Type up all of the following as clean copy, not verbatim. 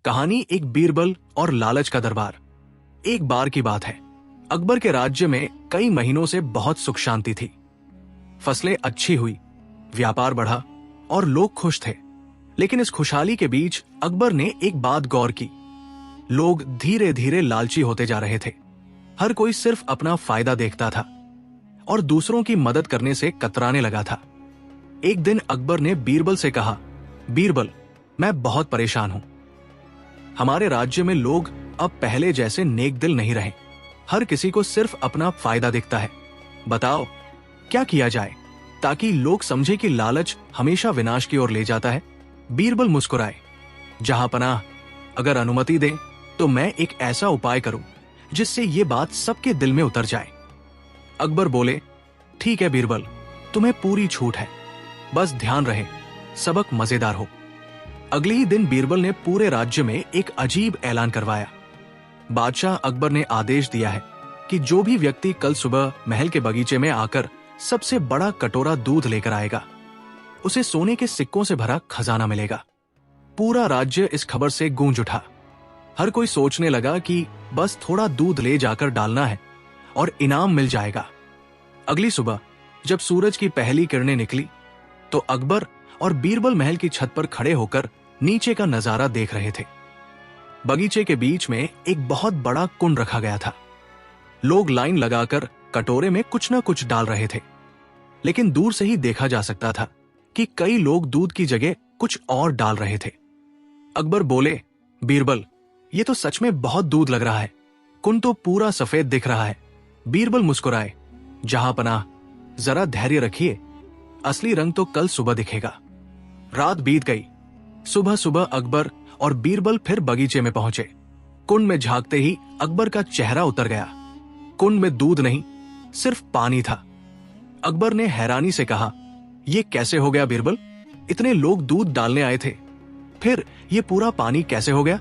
कहानी एक बीरबल और लालच का दरबार। एक बार की बात है, अकबर के राज्य में कई महीनों से बहुत सुख शांति थी। फसलें अच्छी हुई, व्यापार बढ़ा और लोग खुश थे। लेकिन इस खुशहाली के बीच अकबर ने एक बात गौर की। लोग धीरे धीरे लालची होते जा रहे थे। हर कोई सिर्फ अपना फायदा देखता था और दूसरों की मदद करने से कतराने लगा था। एक दिन अकबर ने बीरबल से कहा, बीरबल, मैं बहुत परेशान हूं। हमारे राज्य में लोग अब पहले जैसे नेक दिल नहीं रहे। हर किसी को सिर्फ अपना फायदा दिखता है। बताओ क्या किया जाए ताकि लोग समझे कि लालच हमेशा विनाश की ओर ले जाता है। बीरबल मुस्कुराए, जहां पनाह, अगर अनुमति दें तो मैं एक ऐसा उपाय करूं जिससे ये बात सबके दिल में उतर जाए। अकबर बोले, ठीक है बीरबल, तुम्हें पूरी छूट है, बस ध्यान रहे सबक मजेदार हो। अगले ही दिन बीरबल ने पूरे राज्य में एक अजीब ऐलान करवाया। बादशाह अकबर ने आदेश दिया है कि जो भी व्यक्ति कल सुबह महल के बगीचे में आकर सबसे बड़ा कटोरा दूध लेकर आएगा, उसे सोने के सिक्कों से भरा खजाना मिलेगा। पूरा राज्य इस खबर से गूंज उठा। हर कोई सोचने लगा कि बस थोड़ा दूध ले जाकर डालना है और इनाम मिल जाएगा। अगली सुबह जब सूरज की पहली किरणें निकली तो अकबर और बीरबल महल की छत पर खड़े होकर नीचे का नजारा देख रहे थे। बगीचे के बीच में एक बहुत बड़ा कुंड रखा गया था। लोग लाइन लगाकर कटोरे में कुछ न कुछ डाल रहे थे, लेकिन दूर से ही देखा जा सकता था कि कई लोग दूध की जगह कुछ और डाल रहे थे। अकबर बोले, बीरबल, ये तो सच में बहुत दूध लग रहा है। कुंड तो पूरा सफेद दिख रहा है। बीरबल मुस्कुराए, जहां पनाह, जरा धैर्य रखिए, असली रंग तो कल सुबह दिखेगा। रात बीत गई। सुबह सुबह अकबर और बीरबल फिर बगीचे में पहुंचे। कुंड में झांकते ही अकबर का चेहरा उतर गया। कुंड में दूध नहीं, सिर्फ पानी था। अकबर ने हैरानी से कहा, यह कैसे हो गया बीरबल? इतने लोग दूध डालने आए थे, फिर यह पूरा पानी कैसे हो गया?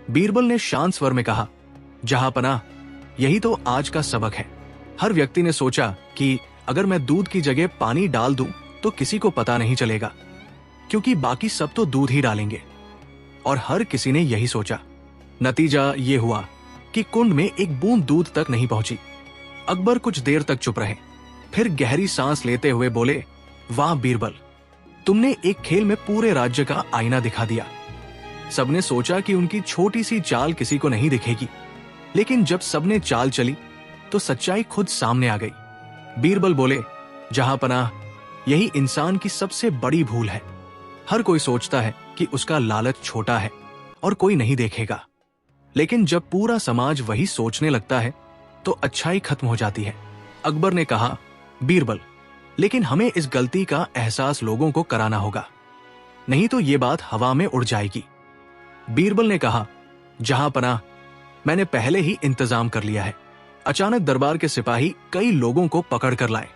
बीरबल ने शांत स्वर में कहा, जहां पनाह, यही तो आज का सबक है। हर व्यक्ति ने सोचा कि अगर मैं दूध की जगह पानी डाल दूं तो किसी को पता नहीं चलेगा, क्योंकि बाकी सब तो दूध ही डालेंगे। और हर किसी ने यही सोचा। नतीजा ये हुआ कि कुंड में एक बूंद दूध तक नहीं पहुंची। अकबर कुछ देर तक चुप रहे, फिर गहरी सांस लेते हुए बोले, वाह बीरबल, तुमने एक खेल में पूरे राज्य का आईना दिखा दिया। सबने सोचा कि उनकी छोटी सी चाल किसी को नहीं दिखेगी, लेकिन जब सबने चाल चली तो सच्चाई खुद सामने आ गई। बीरबल बोले, जहां पनाह, यही इंसान की सबसे बड़ी भूल है। हर कोई सोचता है कि उसका लालच छोटा है और कोई नहीं देखेगा, लेकिन जब पूरा समाज वही सोचने लगता है तो अच्छाई खत्म हो जाती है। अकबर ने कहा, बीरबल, लेकिन हमें इस गलती का एहसास लोगों को कराना होगा, नहीं तो ये बात हवा में उड़ जाएगी। बीरबल ने कहा, जहां पनाह, मैंने पहले ही इंतजाम कर लिया है। अचानक दरबार के सिपाही कई लोगों को पकड़ कर लाए,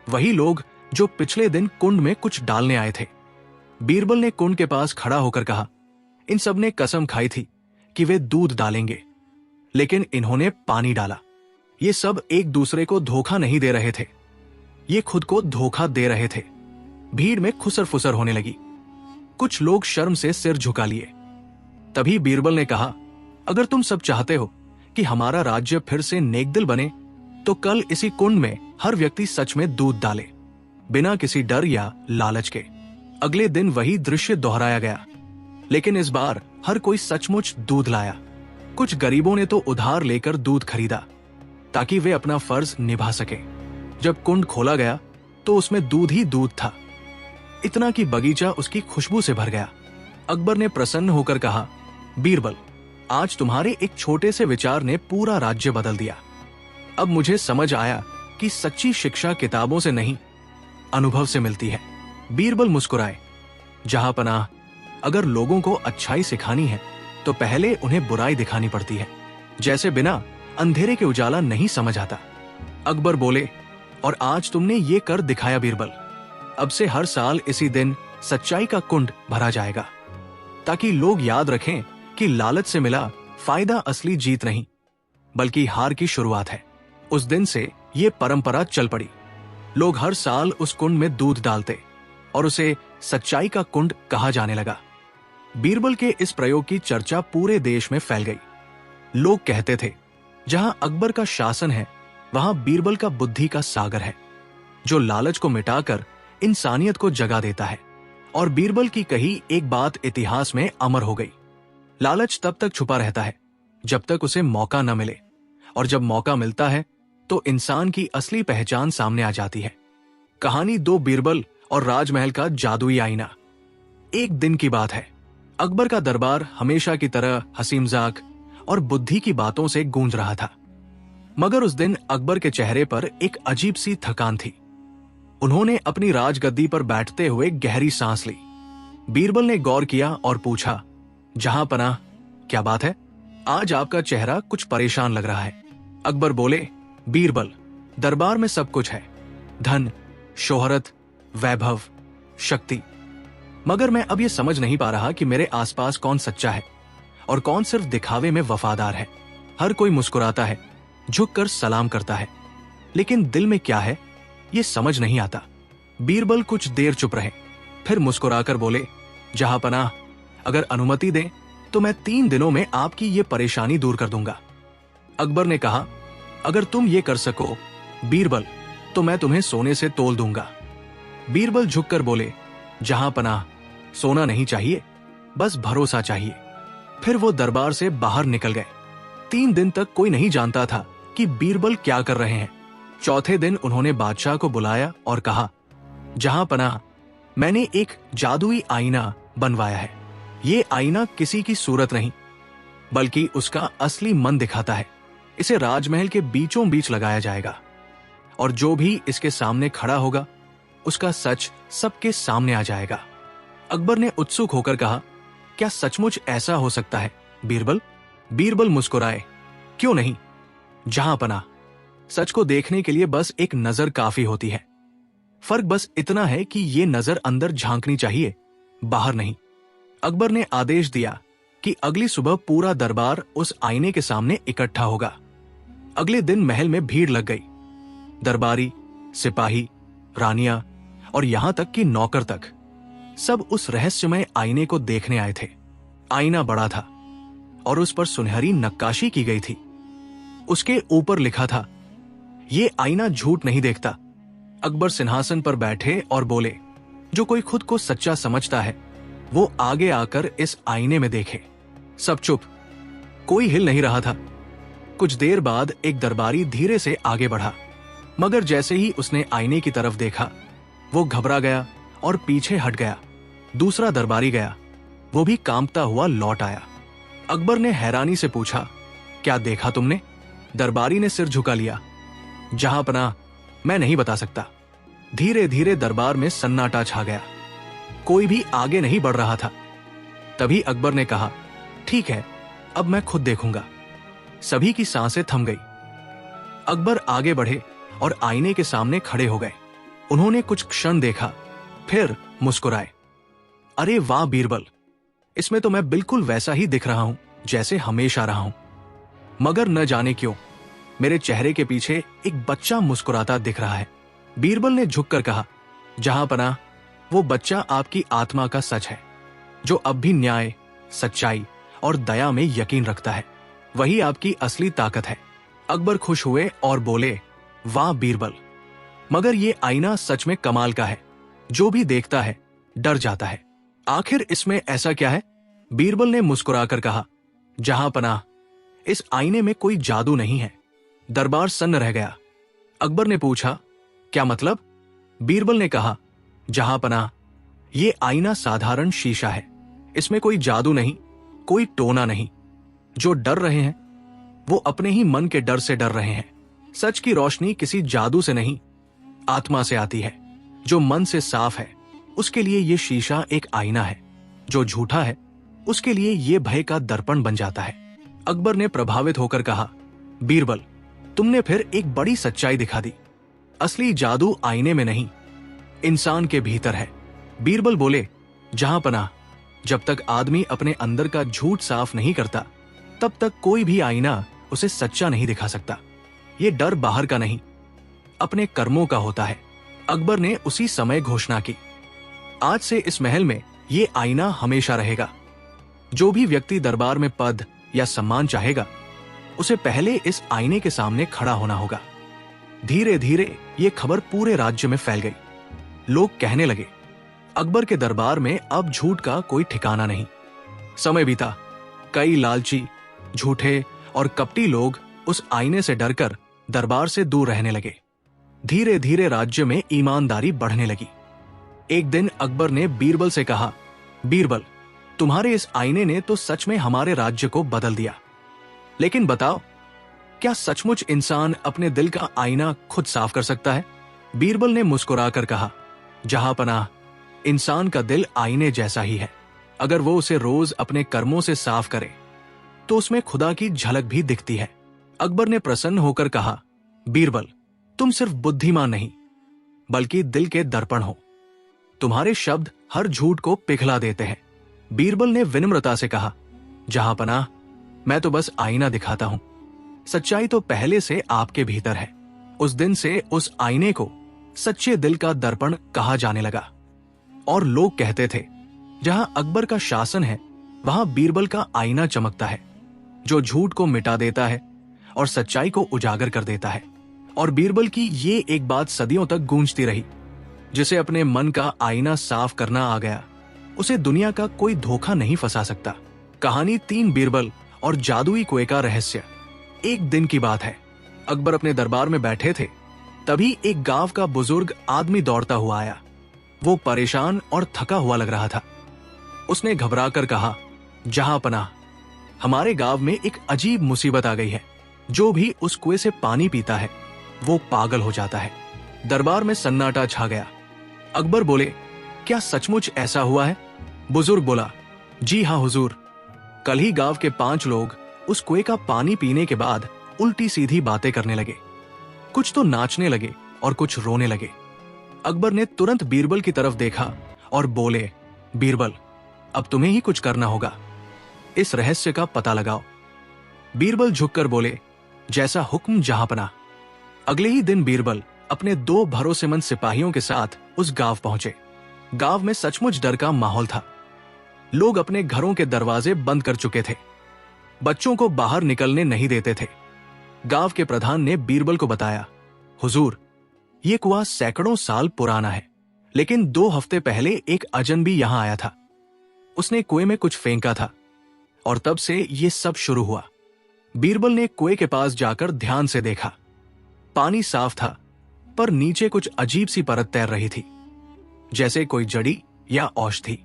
वही लोग जो पिछले दिन कुंड में कुछ डालने आए थे। बीरबल ने कुंड के पास खड़ा होकर कहा, इन सब ने कसम खाई थी कि वे दूध डालेंगे, लेकिन इन्होंने पानी डाला। ये सब एक दूसरे को धोखा नहीं दे रहे थे, ये खुद को धोखा दे रहे थे। भीड़ में खुसर फुसर होने लगी। कुछ लोग शर्म से सिर झुका लिए। तभी बीरबल ने कहा, अगर तुम सब चाहते हो कि हमारा राज्य फिर से नेकदिल बने तो कल इसी कुंड में हर व्यक्ति सच में दूध डाले, बिना किसी डर या लालच के। अगले दिन वही दृश्य दोहराया गया, लेकिन इस बार हर कोई सचमुच दूध लाया। कुछ गरीबों ने तो उधार लेकर दूध खरीदा ताकि वे अपना फर्ज निभा सके। जब कुंड खोला गया तो उसमें दूध ही दूध था, इतना कि बगीचा उसकी खुशबू से भर गया। अकबर ने प्रसन्न होकर कहा, बीरबल, आज तुम्हारे एक छोटे से विचार ने पूरा राज्य बदल दिया। अब मुझे समझ आया कि सच्ची शिक्षा किताबों से नहीं, अनुभव से मिलती है। बीरबल मुस्कुराए, जहां पनाह, अगर लोगों को अच्छाई सिखानी है तो पहले उन्हें बुराई दिखानी पड़ती है, जैसे बिना अंधेरे के उजाला नहीं समझ आता। अकबर बोले, और आज तुमने ये कर दिखाया बीरबल। अब से हर साल इसी दिन सच्चाई का कुंड भरा जाएगा, ताकि लोग याद रखें कि लालच से मिला फायदा असली जीत नहीं, बल्कि हार की शुरुआत है। उस दिन से ये परंपरा चल पड़ी। लोग हर साल उस कुंड में दूध डालते और उसे सच्चाई का कुंड कहा जाने लगा। बीरबल के इस प्रयोग की चर्चा पूरे देश में फैल गई। लोग कहते थे, जहां अकबर का शासन है वहां बीरबल का बुद्धि का सागर है, जो लालच को मिटाकर इंसानियत को जगा देता है। और बीरबल की कही एक बात इतिहास में अमर हो गई। लालच तब तक छुपा रहता है जब तक उसे मौका न मिले, और जब मौका मिलता है तो इंसान की असली पहचान सामने आ जाती है। कहानी दो बीरबल और राजमहल का जादुई आईना। एक दिन की बात है। अकबर का दरबार हमेशा की तरह हंसी मजाक और बुद्धि की बातों से गूंज रहा था, मगर उस दिन अकबर के चेहरे पर एक अजीब सी थकान थी। उन्होंने अपनी राजगद्दी पर बैठते हुए गहरी सांस ली। बीरबल ने गौर किया और पूछा, जहां पनाह, क्या बात है? आज आपका चेहरा कुछ परेशान लग रहा है। अकबर बोले, बीरबल, दरबार में सब कुछ है, धन, शोहरत, वैभव, शक्ति, मगर मैं अब यह समझ नहीं पा रहा कि मेरे आसपास कौन सच्चा है और कौन सिर्फ दिखावे में वफादार है। हर कोई मुस्कुराता है, झुककर सलाम करता है, लेकिन दिल में क्या है ये समझ नहीं आता। बीरबल कुछ देर चुप रहे, फिर मुस्कुराकर बोले, जहां पनाह, अगर अनुमति दें तो मैं 3 दिनों में आपकी ये परेशानी दूर कर दूंगा। अकबर ने कहा, अगर तुम ये कर सको बीरबल, तो मैं तुम्हें सोने से तोल दूंगा। बीरबल झुककर बोले, जहां पनाह, सोना नहीं चाहिए, बस भरोसा चाहिए। फिर वो दरबार से बाहर निकल गए। 3 दिन तक कोई नहीं जानता था कि बीरबल क्या कर रहे हैं। चौथे दिन उन्होंने बादशाह को बुलाया और कहा, जहां पनाह, मैंने एक जादुई आईना बनवाया है। ये आईना किसी की सूरत नहीं, बल्कि उसका असली मन दिखाता है। इसे राजमहल के बीचों बीच लगाया जाएगा, और जो भी इसके सामने खड़ा होगा उसका सच सबके सामने आ जाएगा। अकबर ने उत्सुक होकर कहा, क्या सचमुच ऐसा हो सकता है बीरबल? बीरबल मुस्कुराए, क्यों नहीं, जहां पनाह, सच को देखने के लिए बस एक नजर काफी होती है। फर्क बस इतना है कि ये नजर अंदर झांकनी चाहिए, बाहर नहीं। अकबर ने आदेश दिया कि अगली सुबह पूरा दरबार उस आईने के सामने इकट्ठा होगा। अगले दिन महल में भीड़ लग गई। दरबारी, सिपाही, रानियां और यहां तक कि नौकर तक, सब उस रहस्यमय आईने को देखने आए थे। आईना बड़ा था और उस पर सुनहरी नक्काशी की गई थी। उसके ऊपर लिखा था, ये आईना झूठ नहीं देखता। अकबर सिंहासन पर बैठे और बोले, जो कोई खुद को सच्चा समझता है वो आगे आकर इस आईने में देखे। सब चुप, कोई हिल नहीं रहा था। कुछ देर बाद एक दरबारी धीरे से आगे बढ़ा, मगर जैसे ही उसने आईने की तरफ देखा वो घबरा गया और पीछे हट गया। दूसरा दरबारी गया, वो भी कांपता हुआ लौट आया। अकबर ने हैरानी से पूछा, क्या देखा तुमने? दरबारी ने सिर झुका लिया, जहां पनाह, मैं नहीं बता सकता। धीरे धीरे दरबार में सन्नाटा छा गया, कोई भी आगे नहीं बढ़ रहा था। तभी अकबर ने कहा, ठीक है, अब मैं खुद देखूंगा। सभी की सांसें थम गई। अकबर आगे बढ़े और आईने के सामने खड़े हो गए। उन्होंने कुछ क्षण देखा, फिर मुस्कुराए, अरे वाह बीरबल, इसमें तो मैं बिल्कुल वैसा ही दिख रहा हूं जैसे हमेशा रहा हूं। मगर न जाने क्यों मेरे चेहरे के पीछे एक बच्चा मुस्कुराता दिख रहा है। बीरबल ने झुककर कहा, जहां पनाह, वो बच्चा आपकी आत्मा का सच है, जो अब भी न्याय, सच्चाई और दया में यकीन रखता है। वही आपकी असली ताकत है। अकबर खुश हुए और बोले, वाह बीरबल, मगर ये आईना सच में कमाल का है। जो भी देखता है डर जाता है। आखिर इसमें ऐसा क्या है? बीरबल ने मुस्कुराकर कहा, जहां पनाह, इस आईने में कोई जादू नहीं है। दरबार सन्न रह गया। अकबर ने पूछा, क्या मतलब? बीरबल ने कहा, जहां पनाह, ये आईना साधारण शीशा है। इसमें कोई जादू नहीं, कोई टोना नहीं। जो डर रहे हैं वो अपने ही मन के डर से डर रहे हैं। सच की रोशनी किसी जादू से नहीं, आत्मा से आती है। जो मन से साफ है उसके लिए ये शीशा एक आईना है। जो झूठा है उसके लिए ये भय का दर्पण बन जाता है। अकबर ने प्रभावित होकर कहा, बीरबल, तुमने फिर एक बड़ी सच्चाई दिखा दी। असली जादू आईने में नहीं, इंसान के भीतर है। बीरबल बोले, जहां पनाह, जब तक आदमी अपने अंदर का झूठ साफ नहीं करता तब तक कोई भी आईना उसे सच्चा नहीं दिखा सकता। ये डर बाहर का नहीं, अपने कर्मों का होता है। अकबर ने उसी समय घोषणा की, आज से इस महल में ये आईना हमेशा रहेगा। जो भी व्यक्ति दरबार में पद या सम्मान चाहेगा, उसे पहले इस आईने के सामने खड़ा होना होगा। धीरे धीरे ये खबर पूरे राज्य में फैल गई। लोग कहने लगे, अकबर के दरबार में अब झूठ का कोई ठिकाना नहीं। समय बीता, कई लालची, झूठे और कपटी लोग उस आईने से डरकर दरबार से दूर रहने लगे। धीरे धीरे राज्य में ईमानदारी बढ़ने लगी। एक दिन अकबर ने बीरबल से कहा, बीरबल, तुम्हारे इस आईने ने तो सच में हमारे राज्य को बदल दिया, लेकिन बताओ, क्या सचमुच इंसान अपने दिल का आईना खुद साफ कर सकता है? बीरबल ने मुस्कुराकर कहा, जहांपनाह, इंसान का दिल आईने जैसा ही है। अगर वो उसे रोज अपने कर्मों से साफ करे तो उसमें खुदा की झलक भी दिखती है। अकबर ने प्रसन्न होकर कहा, बीरबल, तुम सिर्फ बुद्धिमान नहीं बल्कि दिल के दर्पण हो। तुम्हारे शब्द हर झूठ को पिघला देते हैं। बीरबल ने विनम्रता से कहा, जहांपनाह, मैं तो बस आईना दिखाता हूं। सच्चाई तो पहले से आपके भीतर है। उस दिन से उस आईने को सच्चे दिल का दर्पण कहा जाने लगा। और लोग कहते थे, जहां अकबर का शासन है वहां बीरबल का आईना चमकता है, जो झूठ को मिटा देता है और सच्चाई को उजागर कर देता है। और बीरबल की ये एक बात सदियों तक गूंजती रही, जिसे अपने मन का आईना साफ करना आ गया, उसे दुनिया का कोई धोखा नहीं फंसा सकता। कहानी 3 बीरबल और जादुई कुएं का रहस्य। एक दिन की बात है, अकबर अपने दरबार में बैठे थे, तभी एक गांव का बुजुर्ग आदमी दौड़ता हुआ आया। वो परेशान और थका हुआ लग रहा था। उसने घबराकर कहा, जहांपनाह, हमारे गांव में एक अजीब मुसीबत आ गई है। जो भी उस कुएं से पानी पीता है वो पागल हो जाता है। दरबार में सन्नाटा छा गया। अकबर बोले, क्या सचमुच ऐसा हुआ है? बुजुर्ग बोला, जी हाँ हुजूर, कल ही गांव के 5 लोग उस कुएं का पानी पीने के बाद उल्टी सीधी बातें करने लगे। कुछ तो नाचने लगे और कुछ रोने लगे। अकबर ने तुरंत बीरबल की तरफ देखा और बोले, बीरबल, अब तुम्हें ही कुछ करना होगा। इस रहस्य का पता लगाओ। बीरबल झुककर बोले, जैसा हुक्म जहांपनाह। अगले ही दिन बीरबल अपने 2 भरोसेमंद सिपाहियों के साथ उस गांव पहुंचे। गांव में सचमुच डर का माहौल था। लोग अपने घरों के दरवाजे बंद कर चुके थे। बच्चों को बाहर निकलने नहीं देते थे। गांव के प्रधान ने बीरबल को बताया, हुजूर, ये कुआं सैकड़ों साल पुराना है, लेकिन 2 हफ्ते पहले एक अजनबी यहां आया था। उसने कुएं में कुछ फेंका था और तब से ये सब शुरू हुआ। बीरबल ने कुएं के पास जाकर ध्यान से देखा। पानी साफ था, पर नीचे कुछ अजीब सी परत तैर रही थी, जैसे कोई जड़ी या औषधि।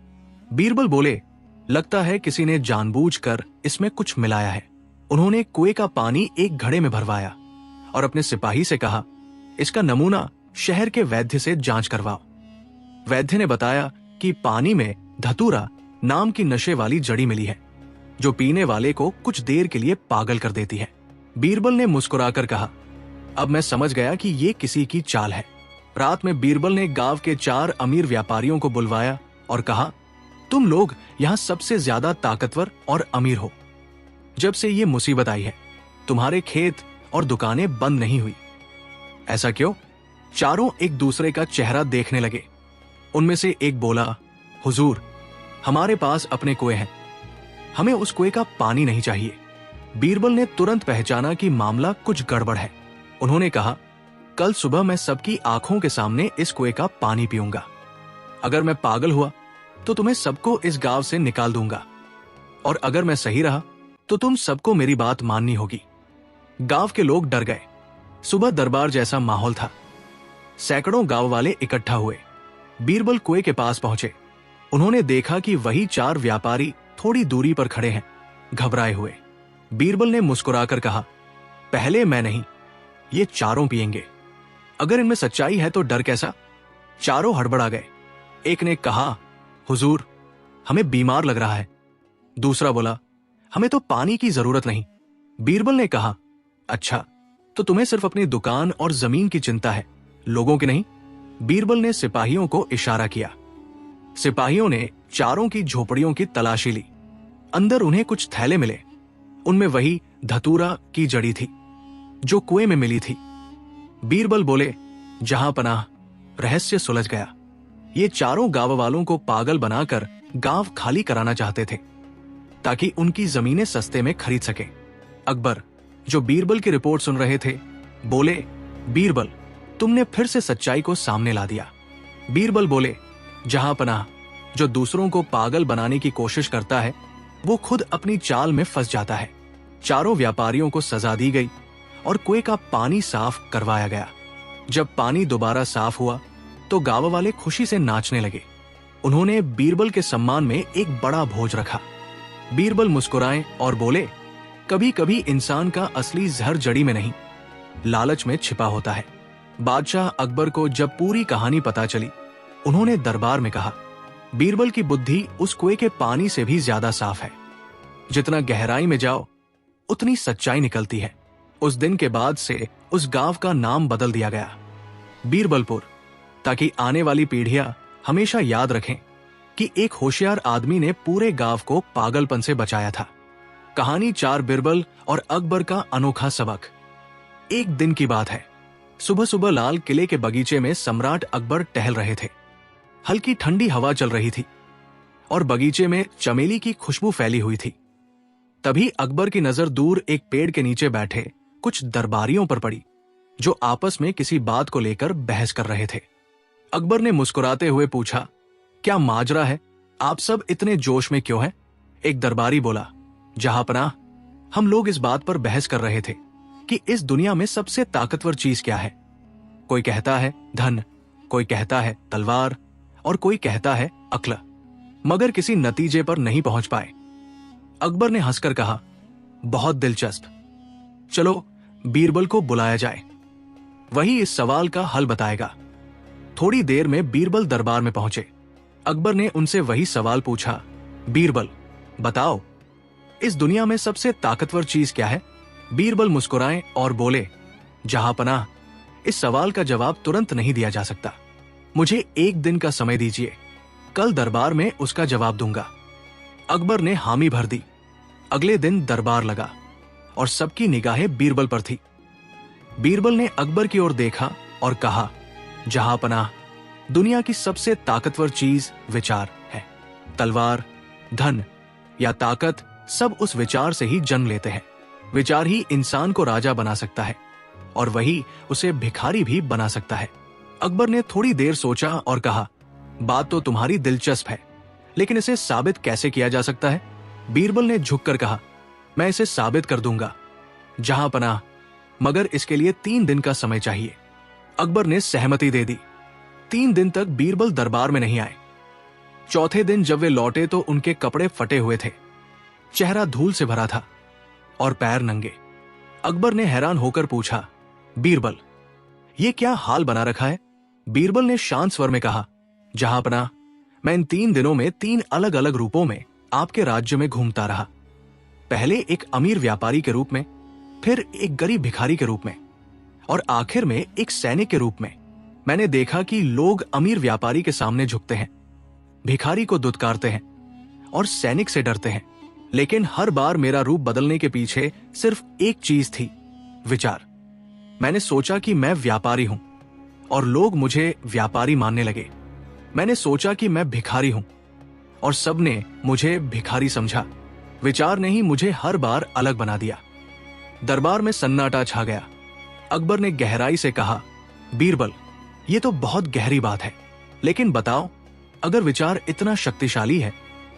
बीरबल बोले, लगता है किसी ने जानबूझकर इसमें कुछ मिलाया है। उन्होंने कुएं का पानी एक घड़े में भरवाया और अपने सिपाही से कहा, इसका नमूना शहर के वैद्य से जांच करवाओ। वैद्य ने बताया कि पानी में धतूरा नाम की नशे वाली जड़ी मिली है, जो पीने वाले को कुछ देर के लिए पागल कर देती है। बीरबल ने मुस्कुराकर कहा, अब मैं समझ गया कि ये किसी की चाल है। रात में बीरबल ने गांव के 4 अमीर व्यापारियों को बुलवाया और कहा, तुम लोग यहां सबसे ज्यादा ताकतवर और अमीर हो। जब से ये मुसीबत आई है, तुम्हारे खेत और दुकानें बंद नहीं हुई। ऐसा क्यों? चारों एक दूसरे का चेहरा देखने लगे। उनमें से एक बोला, हुजूर, हमारे पास अपने कुएं हैं, हमें उस कुएं का पानी नहीं चाहिए। बीरबल ने तुरंत पहचाना कि मामला कुछ गड़बड़ है। उन्होंने कहा, कल सुबह मैं सबकी आंखों के सामने इस कुएं का पानी पीऊंगा। अगर मैं पागल हुआ तो तुम्हें सबको इस गांव से निकाल दूंगा, और अगर मैं सही रहा तो तुम सबको मेरी बात माननी होगी। गांव के लोग डर गए। सुबह दरबार जैसा माहौल था। सैकड़ों गांव वाले इकट्ठा हुए। बीरबल कुएं के पास पहुंचे। उन्होंने देखा कि वही 4 व्यापारी थोड़ी दूरी पर खड़े हैं, घबराए हुए। बीरबल ने मुस्कुराकर कहा, पहले मैं नहीं, ये चारों पिएंगे। अगर इनमें सच्चाई है तो डर कैसा? चारों हड़बड़ा गए। एक ने कहा, हुजूर, हमें बीमार लग रहा है। दूसरा बोला, हमें तो पानी की जरूरत नहीं। बीरबल ने कहा, अच्छा, तो तुम्हें सिर्फ अपनी दुकान और जमीन की चिंता है, लोगों की नहीं। बीरबल ने सिपाहियों को इशारा किया। सिपाहियों ने चारों की झोपड़ियों की तलाशी ली। अंदर उन्हें कुछ थैले मिले। उनमें वही धतूरा की जड़ी थी जो कुएं में मिली थी। बीरबल बोले, जहांपनाह, रहस्य सुलझ गया। ये चारों गांव वालों को पागल बनाकर गांव खाली कराना चाहते थे। ताकि उनकी जमीनें सस्ते में खरीद सके। अकबर, जो बीरबल की रिपोर्ट सुन रहे थे, बोले, बीरबल, तुमने फिर से सच्चाई को सामने ला दिया। बीरबल बोले, जहां पनाह, जो दूसरों को पागल बनाने की कोशिश करता है वो खुद अपनी चाल में फंस जाता है। चारों व्यापारियों को सजा दी गई और कुएं का पानी साफ करवाया गया। जब पानी दोबारा साफ हुआ तो गांव वाले खुशी से नाचने लगे। उन्होंने बीरबल के सम्मान में एक बड़ा भोज रखा। बीरबल मुस्कुराए और बोले, कभी कभी इंसान का असली जहर जड़ी में नहीं, लालच में छिपा होता है। बादशाह अकबर को जब पूरी कहानी पता चली, उन्होंने दरबार में कहा, बीरबल की बुद्धि उस कुएं के पानी से भी ज्यादा साफ है। जितना गहराई में जाओ उतनी सच्चाई निकलती है। उस दिन के बाद से उस गांव का नाम बदल दिया गया बीरबलपुर, ताकि आने वाली पीढ़ियां हमेशा याद रखें कि एक होशियार आदमी ने पूरे गांव को पागलपन से बचाया था। कहानी 4 बीरबल और अकबर का अनोखा सबक। एक दिन की बात है। सुबह सुबह लाल किले के बगीचे में सम्राट अकबर टहल रहे थे। हल्की ठंडी हवा चल रही थी और बगीचे में चमेली की खुशबू फैली हुई थी। तभी अकबर की नजर दूर एक पेड़ के नीचे बैठे कुछ दरबारियों पर पड़ी, जो आपस में किसी बात को लेकर बहस कर रहे थे। अकबर ने मुस्कुराते हुए पूछा, क्या माजरा है? आप सब इतने जोश में क्यों हैं? एक दरबारी बोला, जहांपनाह, हम लोग इस बात पर बहस कर रहे थे कि इस दुनिया में सबसे ताकतवर चीज क्या है। कोई कहता है धन, कोई कहता है तलवार और कोई कहता है अक्ल, मगर किसी नतीजे पर नहीं पहुंच पाए। अकबर ने हंसकर कहा, बहुत दिलचस्प, चलो बीरबल को बुलाया जाए, वही इस सवाल का हल बताएगा। थोड़ी देर में बीरबल दरबार में पहुंचे। अकबर ने उनसे वही सवाल पूछा, बीरबल, बताओ, इस दुनिया में सबसे ताकतवर चीज क्या है? बीरबल मुस्कुराए और बोले, जहांपनाह, इस सवाल का जवाब तुरंत नहीं दिया जा सकता। मुझे एक दिन का समय दीजिए, कल दरबार में उसका जवाब दूंगा। अकबर ने हामी भर दी। अगले दिन दरबार लगा और सबकी निगाहें बीरबल पर थी। बीरबल ने अकबर की ओर देखा और कहा, जहांपनाह, दुनिया की सबसे ताकतवर चीज विचार है। तलवार, धन या ताकत सब उस विचार से ही जन्म लेते हैं। विचार ही इंसान को राजा बना सकता है और वही उसे भिखारी भी बना सकता है। अकबर ने थोड़ी देर सोचा और कहा, बात तो तुम्हारी दिलचस्प है, लेकिन इसे साबित कैसे किया जा सकता है? बीरबल ने झुककर कहा, मैं इसे साबित कर दूंगा जहांपनाह, मगर इसके लिए 3 दिन का समय चाहिए। अकबर ने सहमति दे दी। 3 दिन तक बीरबल दरबार में नहीं आए। चौथे दिन जब वे लौटे तो उनके कपड़े फटे हुए थे, चेहरा धूल से भरा था और पैर नंगे। अकबर ने हैरान होकर पूछा, बीरबल, ये क्या हाल बना रखा है? बीरबल ने शांत स्वर में कहा, जहांपनाह, मैं इन 3 दिनों में 3 अलग अलग रूपों में आपके राज्य में घूमता रहा। पहले एक अमीर व्यापारी के रूप में, फिर एक गरीब भिखारी के रूप में और आखिर में एक सैनिक के रूप में। मैंने देखा कि लोग अमीर व्यापारी के सामने झुकते हैं, भिखारी को दुत्कारते हैं और सैनिक से डरते हैं, लेकिन हर बार मेरा रूप बदलने के पीछे सिर्फ एक चीज थी, विचार। मैंने सोचा कि मैं व्यापारी हूं और लोग मुझे व्यापारी मानने लगे। मैंने सोचा कि मैं भिखारी हूं और सबने मुझे भिखारी समझा। विचार ने ही मुझे हर बार अलग बना दिया। दरबार में सन्नाटा छा गया। अकबर ने गहराई से कहा, बीरबल, ये तो बहुत गहरी बात है, लेकिन बताओ, अगर विचार इतना शक्तिशाली है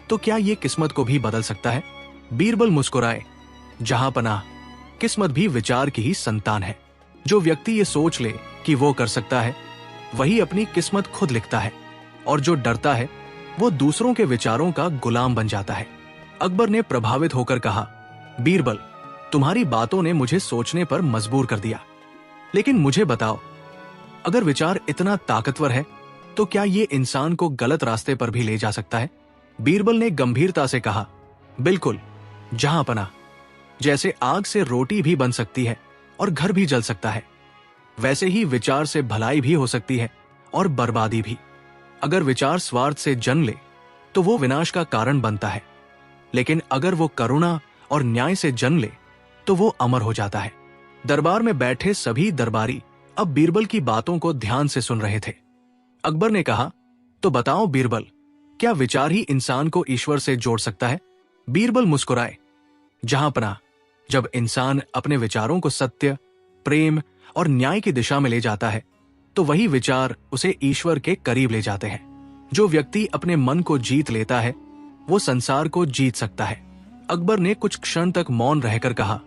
तो क्या ये किस्मत को भी बदल सकता है? बीरबल मुस्कुराए, जहांपनाह, किस्मत भी विचार की ही संतान है। जो व्यक्ति ये सोच ले कि वो कर सकता है, वही अपनी किस्मत खुद लिखता है, और जो डरता है वो दूसरों के विचारों का गुलाम बन जाता है। अकबर ने प्रभावित होकर कहा, बीरबल, तुम्हारी बातों ने मुझे सोचने पर मजबूर कर दिया, लेकिन मुझे बताओ, अगर विचार इतना ताकतवर है तो क्या ये इंसान को गलत रास्ते पर भी ले जा सकता है? बीरबल ने गंभीरता से कहा, बिल्कुल, जहांपनाह, जैसे आग से रोटी भी बन सकती है और घर भी जल सकता है, वैसे ही विचार से भलाई भी हो सकती है और बर्बादी भी। अगर विचार स्वार्थ से जन्म ले तो वो विनाश का कारण बनता है, लेकिन अगर वो करुणा और न्याय से जन्म ले तो वो अमर हो जाता है। दरबार में बैठे सभी दरबारी अब बीरबल की बातों को ध्यान से सुन रहे थे। अकबर ने कहा, तो बताओ बीरबल, क्या विचार ही इंसान को ईश्वर से जोड़ सकता है? बीरबल मुस्कुराए। जहां पनाह, जब इंसान अपने विचारों को सत्य, प्रेम और न्याय की दिशा में ले जाता है तो वही विचार उसे ईश्वर के करीब ले जाते हैं। जो व्यक्ति अपने मन को जीत लेता है वो संसार को जीत सकता है। अकबर ने कुछ क्षण तक मौन रहकर कहा,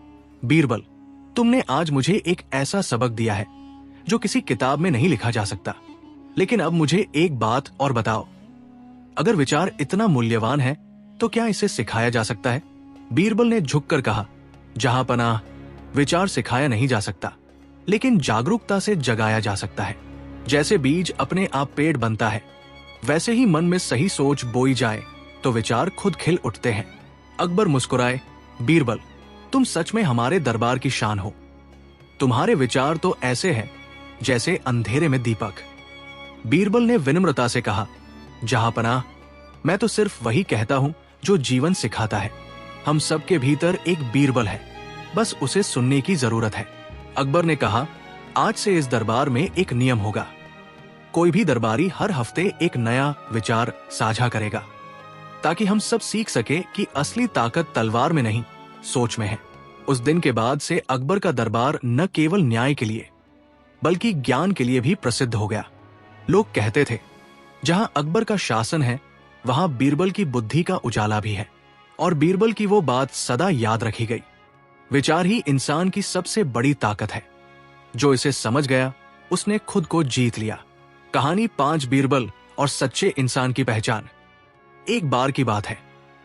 बीरबल, तुमने आज मुझे एक ऐसा सबक दिया है जो किसी किताब में नहीं लिखा जा सकता। लेकिन अब मुझे एक बात और बताओ, अगर विचार इतना मूल्यवान है तो क्या इसे सिखाया जा सकता है? बीरबल ने झुककर कहा, जहां पनाह, विचार सिखाया नहीं जा सकता, लेकिन जागरूकता से जगाया जा सकता है। जैसे बीज अपने आप पेड़ बनता है, वैसे ही मन में सही सोच बोई जाए तो विचार खुद खिल उठते हैं। अकबर मुस्कुराए, बीरबल, तुम सच में हमारे दरबार की शान हो। तुम्हारे विचार तो ऐसे हैं जैसे अंधेरे में दीपक। बीरबल ने विनम्रता से कहा, जहां पनाह, मैं तो सिर्फ वही कहता हूं जो जीवन सिखाता है। हम सबके भीतर एक बीरबल है, बस उसे सुनने की जरूरत है। अकबर ने कहा, आज से इस दरबार में एक नियम होगा। कोई भी दरबारी हर हफ्ते एक नया विचार साझा करेगा, ताकि हम सब सीख सके कि असली ताकत तलवार में नहीं, सोच में है। उस दिन के बाद से अकबर का दरबार न केवल न्याय के लिए बल्कि ज्ञान के लिए भी प्रसिद्ध हो गया। लोग कहते थे, जहां अकबर का शासन है वहां बीरबल की बुद्धि का उजाला भी है। और बीरबल की वो बात सदा याद रखी गई। विचार ही इंसान की सबसे बड़ी ताकत है। जो इसे समझ गया उसने खुद को जीत लिया। कहानी 5 बीरबल और सच्चे इंसान की पहचान। एक बार की बात है,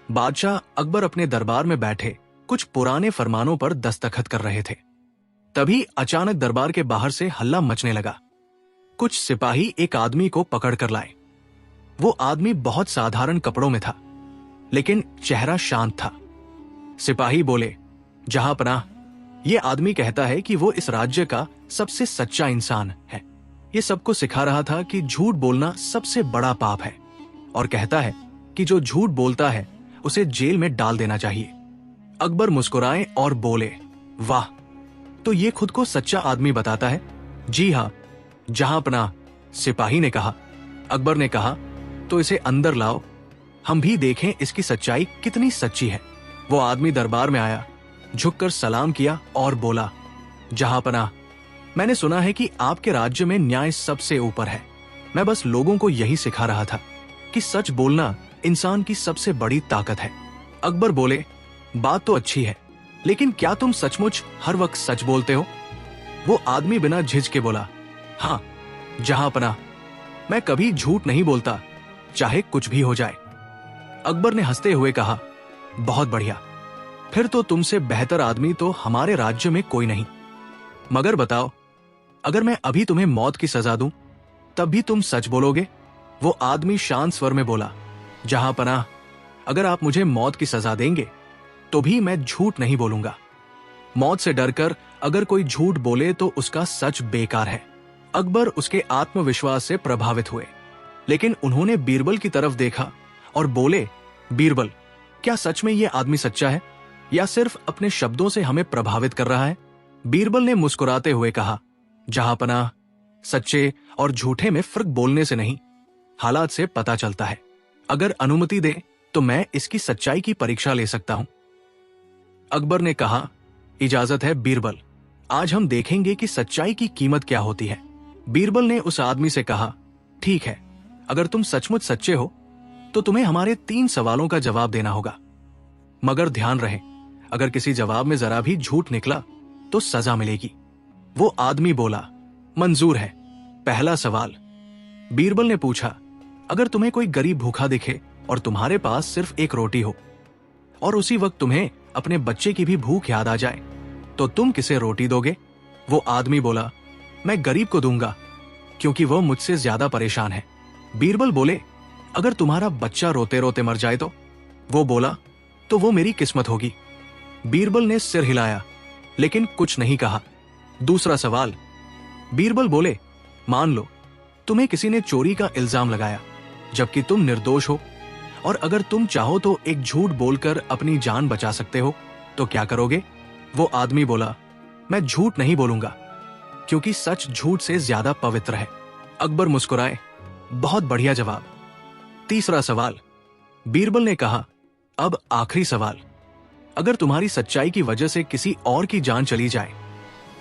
बादशाह अकबर अपने दरबार में बैठे कुछ पुराने फरमानों पर दस्तखत कर रहे थे। तभी अचानक दरबार के बाहर से हल्ला मचने लगा। कुछ सिपाही एक आदमी को पकड़ कर लाए। वो आदमी बहुत साधारण कपड़ों में था, लेकिन चेहरा शांत था। सिपाही बोले, जहां पनाह, ये आदमी कहता है कि वो इस राज्य का सबसे सच्चा इंसान है। ये सबको सिखा रहा था कि झूठ बोलना सबसे बड़ा पाप है, और कहता है कि जो झूठ बोलता है उसे जेल में डाल देना चाहिए। अकबर मुस्कुराए और बोले, वाह, तो ये खुद को सच्चा आदमी बताता है? जी हाँ, जहां पनाह, सिपाही ने कहा। अकबर ने कहा, तो इसे अंदर लाओ, हम भी देखें इसकी सच्चाई कितनी सच्ची है। वो आदमी दरबार में आया, झुककर सलाम किया और बोला, जहां पनाह, मैंने सुना है कि आपके राज्य में न्याय सबसे ऊपर है। मैं बस लोगों को यही सिखा रहा था कि सच बोलना इंसान की सबसे बड़ी ताकत है। अकबर बोले, बात तो अच्छी है, लेकिन क्या तुम सचमुच हर वक्त सच बोलते हो? वो आदमी बिना झिझके बोला, हाँ, जहां पनाह, मैं कभी झूठ नहीं बोलता, चाहे कुछ भी हो जाए। अकबर ने हंसते हुए कहा, बहुत बढ़िया, फिर तो तुमसे बेहतर आदमी तो हमारे राज्य में कोई नहीं। मगर बताओ, अगर मैं अभी तुम्हें मौत की सजा दूं, तब भी तुम सच बोलोगे? वो आदमी शांत स्वर में बोला, जहां पनाह, अगर आप मुझे मौत की सजा देंगे तो भी मैं झूठ नहीं बोलूंगा। मौत से डरकर अगर कोई झूठ बोले तो उसका सच बेकार है। अकबर उसके आत्मविश्वास से प्रभावित हुए, लेकिन उन्होंने बीरबल की तरफ देखा और बोले, बीरबल, क्या सच में यह आदमी सच्चा है या सिर्फ अपने शब्दों से हमें प्रभावित कर रहा है? बीरबल ने मुस्कुराते हुए कहा, जहां पनाह, सच्चे और झूठे में फर्क बोलने से नहीं, हालात से पता चलता है। अगर अनुमति दे तो मैं इसकी सच्चाई की परीक्षा ले सकता हूं। अकबर ने कहा, इजाजत है बीरबल, आज हम देखेंगे कि सच्चाई की कीमत क्या होती है। बीरबल ने उस आदमी से कहा, ठीक है, अगर तुम सचमुच सच्चे हो तो तुम्हें हमारे 3 सवालों का जवाब देना होगा। मगर ध्यान रहे, अगर किसी जवाब में जरा भी झूठ निकला तो सजा मिलेगी। वो आदमी बोला, मंजूर है। पहला सवाल, बीरबल ने पूछा, अगर तुम्हें कोई गरीब भूखा दिखे और तुम्हारे पास सिर्फ एक रोटी हो और उसी वक्त तुम्हें अपने बच्चे की भी भूख याद आ जाए, तो तुम किसे रोटी दोगे? वो आदमी बोला, मैं गरीब को दूंगा, क्योंकि वह मुझसे ज्यादा परेशान है। बीरबल बोले, अगर तुम्हारा बच्चा रोते रोते मर जाए तो? वो बोला, तो वो मेरी किस्मत होगी। बीरबल ने सिर हिलाया, लेकिन कुछ नहीं कहा। दूसरा सवाल, बीरबल बोले, मान लो तुम्हें किसी ने चोरी का इल्जाम लगाया जबकि तुम निर्दोष हो, और अगर तुम चाहो तो एक झूठ बोलकर अपनी जान बचा सकते हो, तो क्या करोगे? वो आदमी बोला, मैं झूठ नहीं बोलूंगा, क्योंकि सच झूठ से ज्यादा पवित्र है। अकबर मुस्कुराए, बहुत बढ़िया जवाब। तीसरा सवाल, बीरबल ने कहा, अब आखिरी सवाल, अगर तुम्हारी सच्चाई की वजह से किसी और की जान चली जाए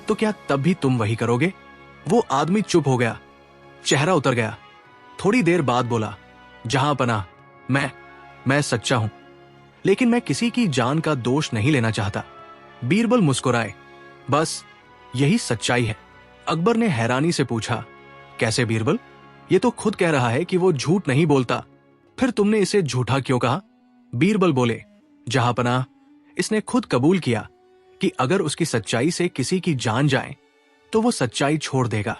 तो क्या तब भी तुम वही करोगे? वो आदमी चुप हो गया, चेहरा उतर गया। थोड़ी देर बाद बोला, जहां पनाह, मैं सच्चा हूं, लेकिन मैं किसी की जान का दोष नहीं लेना चाहता। बीरबल मुस्कुराए, बस यही सच्चाई है। अकबर ने हैरानी से पूछा, कैसे बीरबल? ये तो खुद कह रहा है कि वो झूठ नहीं बोलता, फिर तुमने इसे झूठा क्यों कहा? बीरबल बोले, जहां पनाह, इसने खुद कबूल किया कि अगर उसकी सच्चाई से किसी की जान जाए तो वो सच्चाई छोड़ देगा।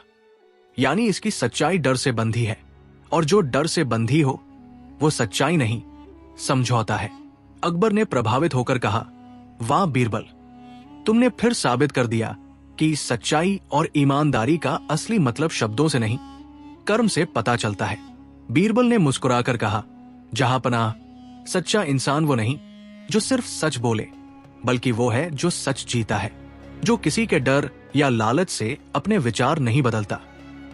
यानी इसकी सच्चाई डर से बंधी है, और जो डर से बंधी हो वो सच्चाई नहीं, समझौता है। अकबर ने प्रभावित होकर कहा, वाह बीरबल, तुमने फिर साबित कर दिया कि सच्चाई और ईमानदारी का असली मतलब शब्दों से नहीं, कर्म से पता चलता है। बीरबल ने मुस्कुराकर कहा, जहां पनाह, सच्चा इंसान वो नहीं जो सिर्फ सच बोले, बल्कि वो है जो सच जीता है, जो किसी के डर या लालच से अपने विचार नहीं बदलता।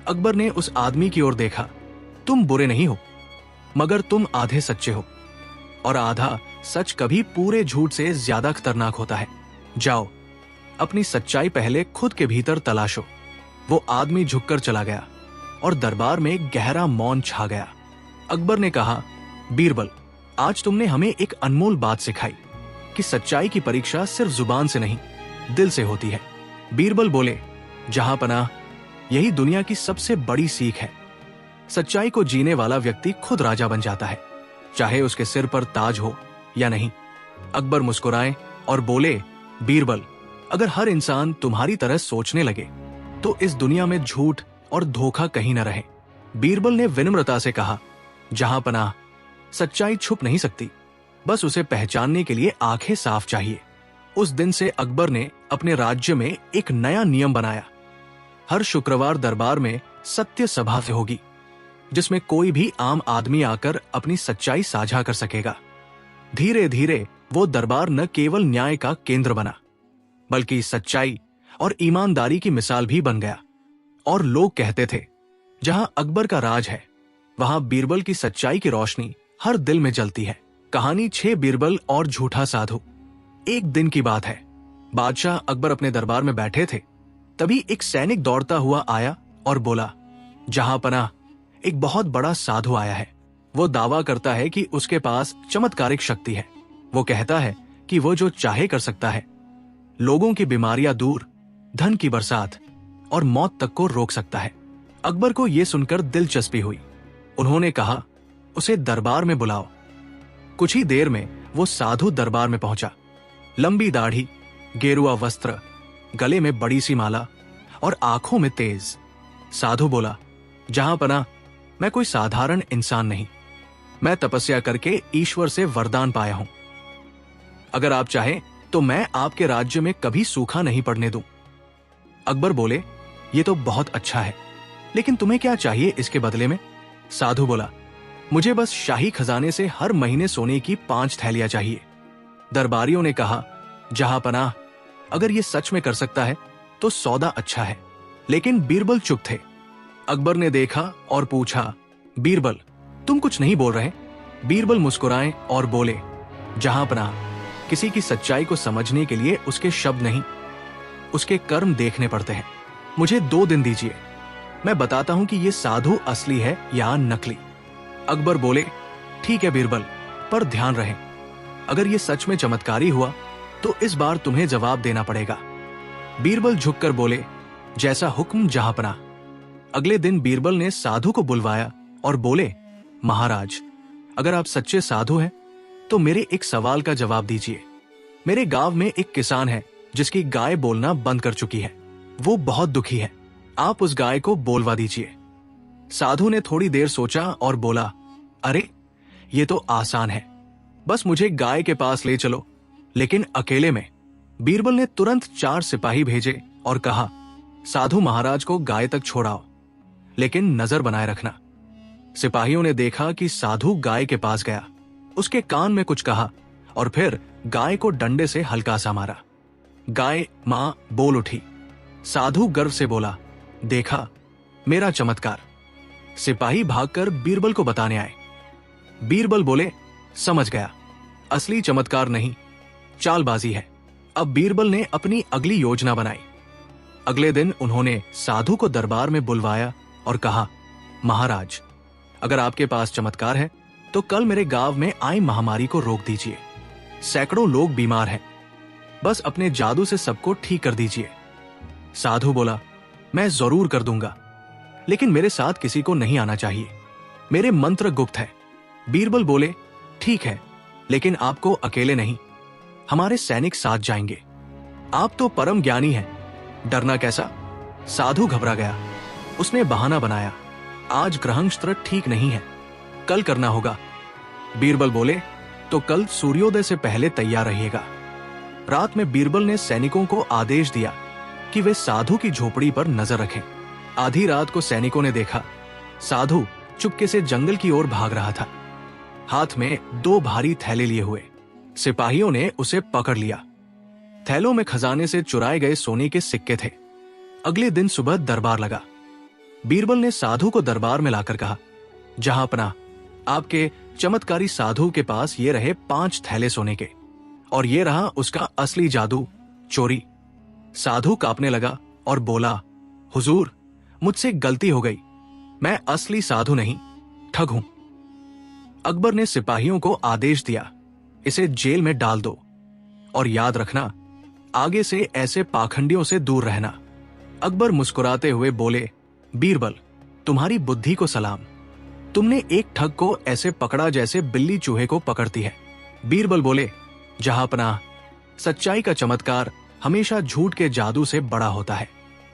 अकबर ने उस आदमी की ओर देखा, तुम बुरे नहीं हो, मगर तुम आधे सच्चे हो, और आधा सच कभी पूरे झूठ से ज्यादा खतरनाक होता है। जाओ, अपनी सच्चाई पहले खुद के भीतर तलाशो। वो आदमी झुककर चला गया और दरबार में गहरा मौन छा गया। अकबर ने कहा, बीरबल, आज तुमने हमें एक अनमोल बात सिखाई कि सच्चाई की परीक्षा सिर्फ जुबान से नहीं, दिल से होती है। बीरबल बोले, जहां पनाह, यही दुनिया की सबसे बड़ी सीख है। सच्चाई को जीने वाला व्यक्ति खुद राजा बन जाता है, चाहे उसके सिर पर ताज हो या नहीं। अकबर मुस्कुराए और बोले, बीरबल, अगर हर इंसान तुम्हारी तरह सोचने लगे तो इस दुनिया में झूठ और धोखा कहीं न रहे। बीरबल ने विनम्रता से कहा, जहां पनाह, सच्चाई छुप नहीं सकती, बस उसे पहचानने के लिए आंखें साफ चाहिए। उस दिन से अकबर ने अपने राज्य में एक नया नियम बनाया। हर शुक्रवार दरबार में सत्य सभा से होगी, जिसमें कोई भी आम आदमी आकर अपनी सच्चाई साझा कर सकेगा। धीरे धीरे वो दरबार न केवल न्याय का केंद्र बना, बल्कि सच्चाई और ईमानदारी की मिसाल भी बन गया। और लोग कहते थे, जहां अकबर का राज है, वहां बीरबल की सच्चाई की रोशनी हर दिल में जलती है। कहानी 6 बीरबल और झूठा साधु। एक दिन की बात है, बादशाह अकबर अपने दरबार में बैठे थे, तभी एक सैनिक दौड़ता हुआ आया और बोला, जहां पनाह, एक बहुत बड़ा साधु आया है। वो दावा करता है कि उसके पास चमत्कारिक शक्ति है। वो कहता है कि वो जो चाहे कर सकता है, लोगों की बीमारियां दूर, धन की बरसात और मौत तक को रोक सकता है। अकबर को यह सुनकर दिलचस्पी हुई। उन्होंने कहा, उसे दरबार में बुलाओ। कुछ ही देर में वो साधु दरबार में पहुंचा। लंबी दाढ़ी, गेरुआ वस्त्र, गले में बड़ी सी माला और आंखों में तेज। साधु बोला, जहां पनाह, मैं कोई साधारण इंसान नहीं, मैं तपस्या करके ईश्वर से वरदान पाया हूं। अगर आप चाहें तो मैं आपके राज्य में कभी सूखा नहीं पड़ने दूं। अकबर बोले, ये तो बहुत अच्छा है, लेकिन तुम्हें क्या चाहिए इसके बदले में? साधु बोला, मुझे बस शाही खजाने से हर महीने सोने की 5 थैलियां चाहिए। दरबारियों ने कहा, जहां पनाह, अगर ये सच में कर सकता है तो सौदा अच्छा है। लेकिन बीरबल चुप थे। अकबर ने देखा और पूछा, बीरबल, तुम कुछ नहीं बोल रहे? बीरबल मुस्कुराए और बोले, जहां पनाह, किसी की सच्चाई को समझने के लिए उसके शब्द नहीं, उसके कर्म देखने पड़ते हैं। मुझे 2 दिन दीजिए, मैं बताता हूं कि ये साधु असली है या नकली। अकबर बोले, ठीक है बीरबल, पर ध्यान रहे, अगर ये सच में चमत्कारी हुआ तो इस बार तुम्हें जवाब देना पड़ेगा। बीरबल झुककर बोले, जैसा हुक्म जहां पनाह। अगले दिन बीरबल ने साधु को बुलवाया और बोले, महाराज, अगर आप सच्चे साधु हैं तो मेरे एक सवाल का जवाब दीजिए। मेरे गांव में एक किसान है जिसकी गाय बोलना बंद कर चुकी है। वो बहुत दुखी है, आप उस गाय को बोलवा दीजिए। साधु ने थोड़ी देर सोचा और बोला, अरे ये तो आसान है, बस मुझे गाय के पास ले चलो, लेकिन अकेले में। बीरबल ने तुरंत 4 सिपाही भेजे और कहा, साधु महाराज को गाय तक छोड़ाओ, लेकिन नजर बनाए रखना। सिपाहियों ने देखा कि साधु गाय के पास गया, उसके कान में कुछ कहा और फिर गाय को डंडे से हल्का सा मारा। गाय मां बोल उठी। साधु गर्व से बोला, देखा मेरा चमत्कार। सिपाही भागकर बीरबल को बताने आए। बीरबल बोले, समझ गया, असली चमत्कार नहीं, चालबाजी है। अब बीरबल ने अपनी अगली योजना बनाई। अगले दिन उन्होंने साधु को दरबार में बुलवाया और कहा, महाराज, अगर आपके पास चमत्कार है तो कल मेरे गांव में आई महामारी को रोक दीजिए। सैकड़ों लोग बीमार हैं, बस अपने जादू से सबको ठीक कर दीजिए। साधु बोला, मैं जरूर कर दूंगा, लेकिन मेरे साथ किसी को नहीं आना चाहिए, मेरे मंत्र गुप्त है। बीरबल बोले, ठीक है, लेकिन आपको अकेले नहीं, हमारे सैनिक साथ जाएंगे। आप तो परम ज्ञानी हैं, डरना कैसा? साधु घबरा गया। उसने बहाना बनाया, आज ग्रहस्त्र ठीक नहीं है, कल करना होगा। बीरबल बोले, तो कल सूर्योदय से पहले तैयार रहिएगा। रात में बीरबल ने सैनिकों को आदेश दिया कि वे साधु की झोपड़ी पर नजर रखें। आधी रात को सैनिकों ने देखा, साधु चुपके से जंगल की ओर भाग रहा था, हाथ में 2 भारी थैले लिए हुए। सिपाहियों ने उसे पकड़ लिया। थैलों में खजाने से चुराए गए सोने के सिक्के थे। अगले दिन सुबह दरबार लगा। बीरबल ने साधु को दरबार में लाकर कहा, जहां अपना, आपके चमत्कारी साधु के पास ये रहे 5 थैले सोने के, और ये रहा उसका असली जादू, चोरी। साधु कांपने लगा और बोला, हुजूर, मुझसे गलती हो गई, मैं असली साधु नहीं, ठग हूं। अकबर ने सिपाहियों को आदेश दिया, इसे जेल में डाल दो, और याद रखना, आगे से ऐसे पाखंडियों से दूर रहना। अकबर मुस्कुराते हुए बोले, बीरबल, तुम्हारी बुद्धि को सलाम, तुमने एक ठग को ऐसे पकड़ा जैसे बिल्ली चूहे को पकड़ती है। बीरबल बोले, जहां अपना, सच्चाई का चमत्कार हमेशा झूठ के जादू से बड़ा होता है।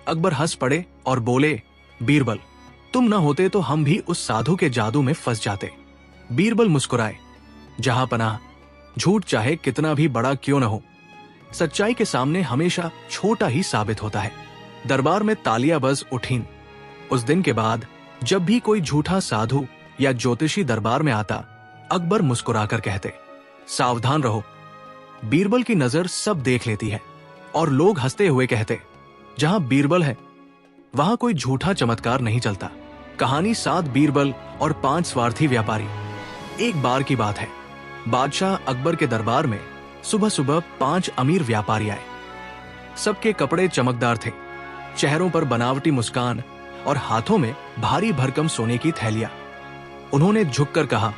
अकबर हंस पड़े और बोले, बीरबल, तुम न होते तो हम भी उस साधु के जादू में फंस जाते। बीरबल मुस्कुराए, जहां पना, झूठ चाहे कितना भी बड़ा क्यों न हो, सच्चाई के सामने हमेशा छोटा ही साबित होता है। दरबार में तालियां बज उठीं। उस दिन के बाद जब भी कोई झूठा साधु या ज्योतिषी दरबार में आता, अकबर मुस्कुराकर कहते, सावधान रहो, बीरबल की नजर सब देख लेती है। और लोग हंसते हुए कहते, जहां बीरबल है वहां कोई झूठा चमत्कार नहीं चलता। कहानी 7 बीरबल और 5 स्वार्थी व्यापारी। एक बार की बात है, बादशाह अकबर के दरबार में सुबह सुबह 5 अमीर व्यापारी आए। सबके कपड़े चमकदार थे, चेहरों पर बनावटी मुस्कान और हाथों में भारी भरकम सोने की थैलियां। उन्होंने झुककर कहा,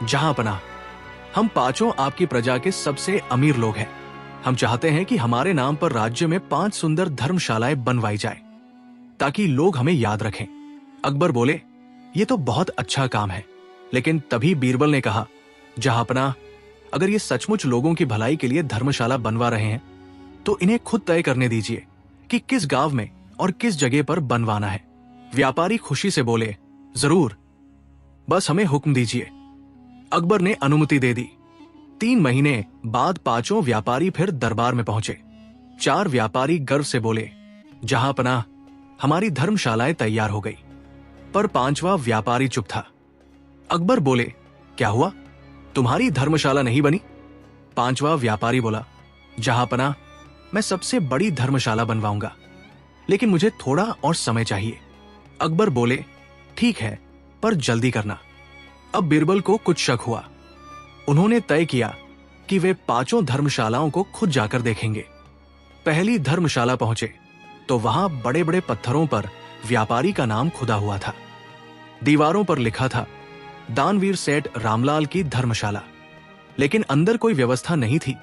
जहांपनाह, हम 5 आपकी प्रजा के सबसे अमीर लोग हैं। हम चाहते हैं कि हमारे नाम पर राज्य में 5 सुंदर धर्मशालाएं बनवाई जाए, ताकि लोग हमें याद रखें। अकबर बोले, ये तो बहुत अच्छा काम है, लेकिन तभी बीरबल ने कहा, जहांपनाह, अगर ये सचमुच लोगों की भलाई के लिए धर्मशाला बनवा रहे हैं तो इन्हें खुद तय करने दीजिए कि किस गांव में और किस जगह पर बनवाना है। व्यापारी खुशी से बोले, जरूर, बस हमें हुक्म दीजिए। अकबर ने अनुमति दे दी। 3 महीने बाद 5 व्यापारी फिर दरबार में पहुंचे। 4 व्यापारी गर्व से बोले, जहांपनाह, हमारी धर्मशालाएं तैयार हो गई। पर 5वां व्यापारी चुप था। अकबर बोले, क्या हुआ, तुम्हारी धर्मशाला नहीं बनी? 5वां व्यापारी बोला, जहांपनाह, मैं सबसे बड़ी धर्मशाला बनवाऊंगा, लेकिन मुझे थोड़ा और समय चाहिए। अकबर बोले, ठीक है, पर जल्दी करना। अब बीरबल को कुछ शक हुआ। उन्होंने तय किया कि वे 5 धर्मशालाओं को खुद जाकर देखेंगे। पहली धर्मशाला पहुंचे तो वहां बड़े बड़े पत्थरों पर व्यापारी का नाम खुदा हुआ था। दीवारों पर लिखा था, दानवीर सेठ रामलाल की धर्मशाला। लेकिन अंदर कोई व्यवस्था नहीं थी,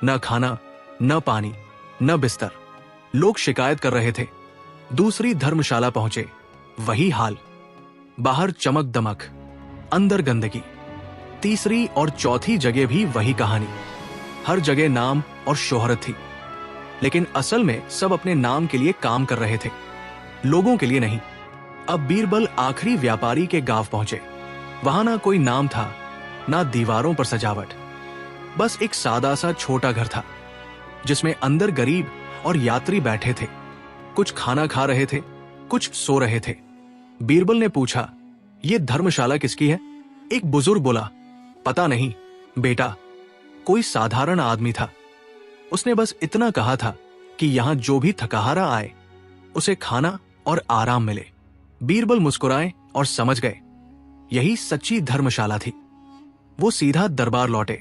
न खाना, न पानी, न बिस्तर। लोग शिकायत कर रहे थे। दूसरी धर्मशाला पहुंचे, वही हाल, बाहर चमक दमक, अंदर गंदगी। तीसरी और चौथी जगह भी वही कहानी, हर जगह नाम और शोहरत थी, लेकिन असल में सब अपने नाम के लिए काम कर रहे थे, लोगों के लिए नहीं। अब बीरबल आखिरी व्यापारी के गांव पहुंचे। वहां ना कोई नाम था, ना दीवारों पर सजावट, बस एक सादा सा छोटा घर था, जिसमें अंदर गरीब और यात्री बैठे थे। कुछ खाना खा रहे थे, कुछ सो रहे थे। बीरबल ने पूछा, ये धर्मशाला किसकी है? एक बुजुर्ग बोला, पता नहीं बेटा, कोई साधारण आदमी था। उसने बस इतना कहा था कि यहां जो भी थकाहारा आए उसे खाना और आराम मिले। बीरबल मुस्कुराए और समझ गए, यही सच्ची धर्मशाला थी। वो सीधा दरबार लौटे।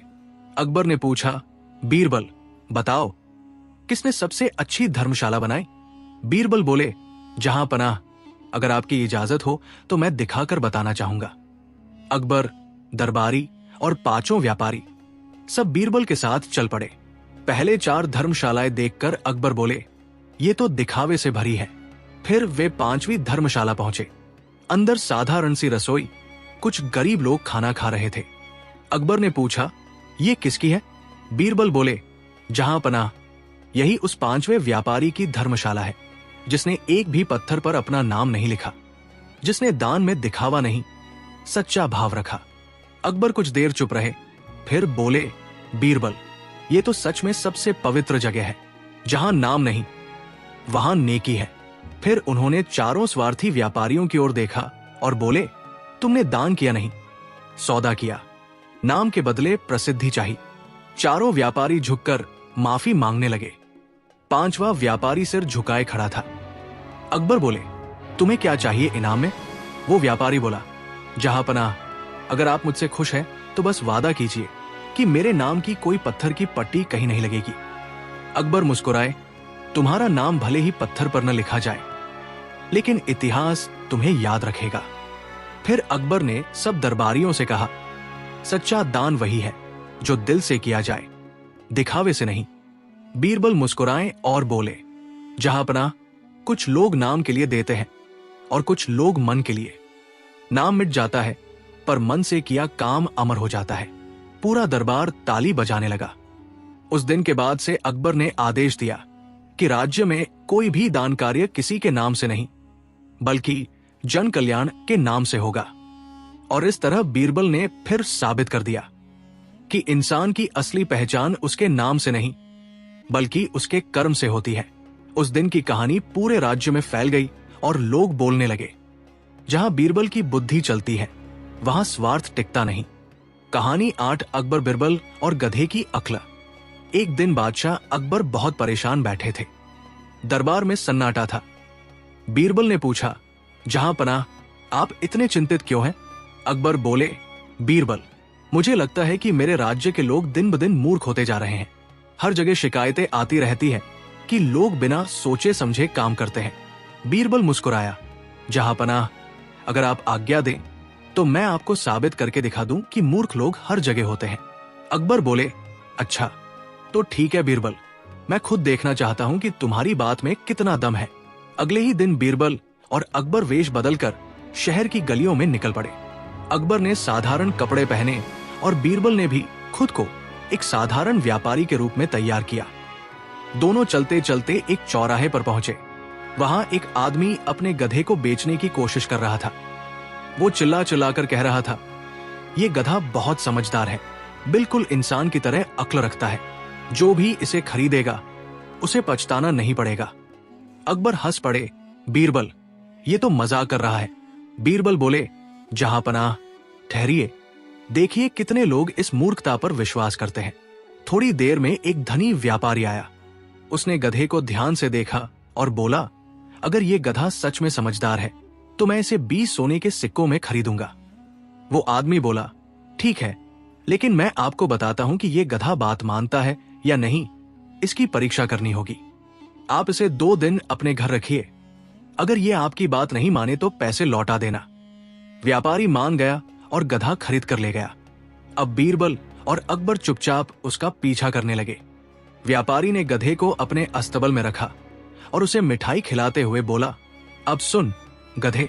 अकबर ने पूछा, बीरबल बताओ, किसने सबसे अच्छी धर्मशाला बनाई? बीरबल बोले, जहां पनाह, अगर आपकी इजाजत हो तो मैं दिखाकर बताना चाहूंगा। अकबर, दरबारी और पांचों व्यापारी सब बीरबल के साथ चल पड़े। पहले 4 धर्मशालाएं देखकर अकबर बोले, ये तो दिखावे से भरी है। फिर वे 5वीं धर्मशाला पहुंचे। अंदर साधारण सी रसोई, कुछ गरीब लोग खाना खा रहे थे। अकबर ने पूछा, ये किसकी है? बीरबल बोले, जहां पनाह, यही उस 5वें व्यापारी की धर्मशाला है, जिसने एक भी पत्थर पर अपना नाम नहीं लिखा, जिसने दान में दिखावा नहीं, सच्चा भाव रखा। अकबर कुछ देर चुप रहे, फिर बोले, बीरबल, ये तो सच में सबसे पवित्र जगह है। जहां नाम नहीं, वहां नेकी है। फिर उन्होंने चारों स्वार्थी व्यापारियों की ओर देखा और बोले, तुमने दान किया नहीं, सौदा किया, नाम के बदले प्रसिद्धि चाहिए। चारों व्यापारी झुककर माफी मांगने लगे। 5वां व्यापारी सिर झुकाए खड़ा था। अकबर बोले, तुम्हें क्या चाहिए इनाम में? वो व्यापारी बोला, जहां पनाह, अगर आप मुझसे खुश हैं तो बस वादा कीजिए कि मेरे नाम की कोई पत्थर की पट्टी कहीं नहीं लगेगी। अकबर मुस्कुराए, तुम्हारा नाम भले ही पत्थर पर न लिखा जाए, लेकिन इतिहास तुम्हें याद रखेगा। फिर अकबर ने सब दरबारियों से कहा, सच्चा दान वही है जो दिल से किया जाए, दिखावे से नहीं। बीरबल मुस्कुराए और बोले, जहां पनाह, कुछ लोग नाम के लिए देते हैं और कुछ लोग मन के लिए। नाम मिट जाता है पर मन से किया काम अमर हो जाता है। पूरा दरबार ताली बजाने लगा। उस दिन के बाद से अकबर ने आदेश दिया कि राज्य में कोई भी दान कार्य किसी के नाम से नहीं, बल्कि जन कल्याण के नाम से होगा। और इस तरह बीरबल ने फिर साबित कर दिया कि इंसान की असली पहचान उसके नाम से नहीं, बल्कि उसके कर्म से होती है। उस दिन की कहानी पूरे राज्य में फैल गई और लोग बोलने लगे, जहां बीरबल की बुद्धि चलती है वहां स्वार्थ टिकता नहीं। कहानी 8 अकबर, बिरबल और गधे की अक्ल। एक दिन बादशाह अकबर बहुत परेशान बैठे थे। दरबार में सन्नाटा था। बीरबल ने पूछा, जहां पनाह, आप इतने चिंतित क्यों हैं? अकबर बोले, बीरबल, मुझे लगता है कि मेरे राज्य के लोग दिन ब दिन मूर्ख होते जा रहे हैं। हर जगह शिकायतें आती रहती है कि लोग बिना सोचे समझे काम करते हैं। बीरबल मुस्कुराया, जहां पनाह, अगर आप आज्ञा दें तो मैं आपको साबित करके दिखा दूं कि मूर्ख लोग हर जगह होते हैं। अकबर बोले, अच्छा तो ठीक है बीरबल, मैं खुद देखना चाहता हूं कि तुम्हारी बात में कितना दम है। अगले ही दिन बीरबल और अकबर वेश बदलकर शहर की गलियों में निकल पड़े। अकबर ने साधारण कपड़े पहने और बीरबल ने भी खुद को एक साधारण व्यापारी के रूप में तैयार किया। दोनों चलते चलते एक चौराहे पर पहुंचे। वहां एक आदमी अपने गधे को बेचने की कोशिश कर रहा था। वो चिल्ला चिल्लाकर कह रहा था, ये गधा बहुत समझदार है, बिल्कुल इंसान की तरह अक्ल रखता है, जो भी इसे खरीदेगा उसे पछताना नहीं पड़ेगा। अकबर हंस पड़े, बीरबल, ये तो मजाक कर रहा है। बीरबल बोले, जहां पनाह, ठहरिए, देखिए कितने लोग इस मूर्खता पर विश्वास करते हैं। थोड़ी देर में एक धनी व्यापारी आया। उसने गधे को ध्यान से देखा और बोला, अगर ये गधा सच में समझदार है तो मैं इसे 20 सोने के सिक्कों में खरीदूंगा। वो आदमी बोला, ठीक है, लेकिन मैं आपको बताता हूं कि ये गधा बात मानता है या नहीं, इसकी परीक्षा करनी होगी। आप इसे 2 दिन अपने घर रखिए। अगर ये आपकी बात नहीं माने तो पैसे लौटा देना। व्यापारी मान गया और गधा खरीद कर ले गया। अब बीरबल और अकबर चुपचाप उसका पीछा करने लगे। व्यापारी ने गधे को अपने अस्तबल में रखा और उसे मिठाई खिलाते हुए बोला, अब सुन गधे,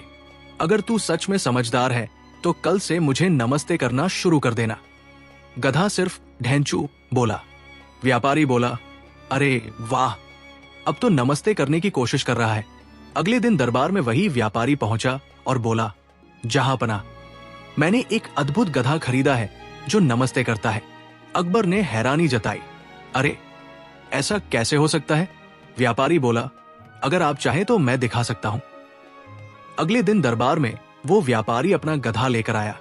अगर तू सच में समझदार है तो कल से मुझे नमस्ते करना शुरू कर देना। गधा सिर्फ ढेंचू बोला। व्यापारी बोला, अरे वाह, अब तो नमस्ते करने की कोशिश कर रहा है। अगले दिन दरबार में वही व्यापारी पहुंचा और बोला, जहां पनाह, मैंने एक अद्भुत गधा खरीदा है जो नमस्ते करता है। अकबर ने हैरानी जताई, अरे ऐसा कैसे हो सकता है? व्यापारी बोला, अगर आप चाहें तो मैं दिखा सकता हूं। अगले दिन दरबार में वो व्यापारी अपना गधा लेकर आया।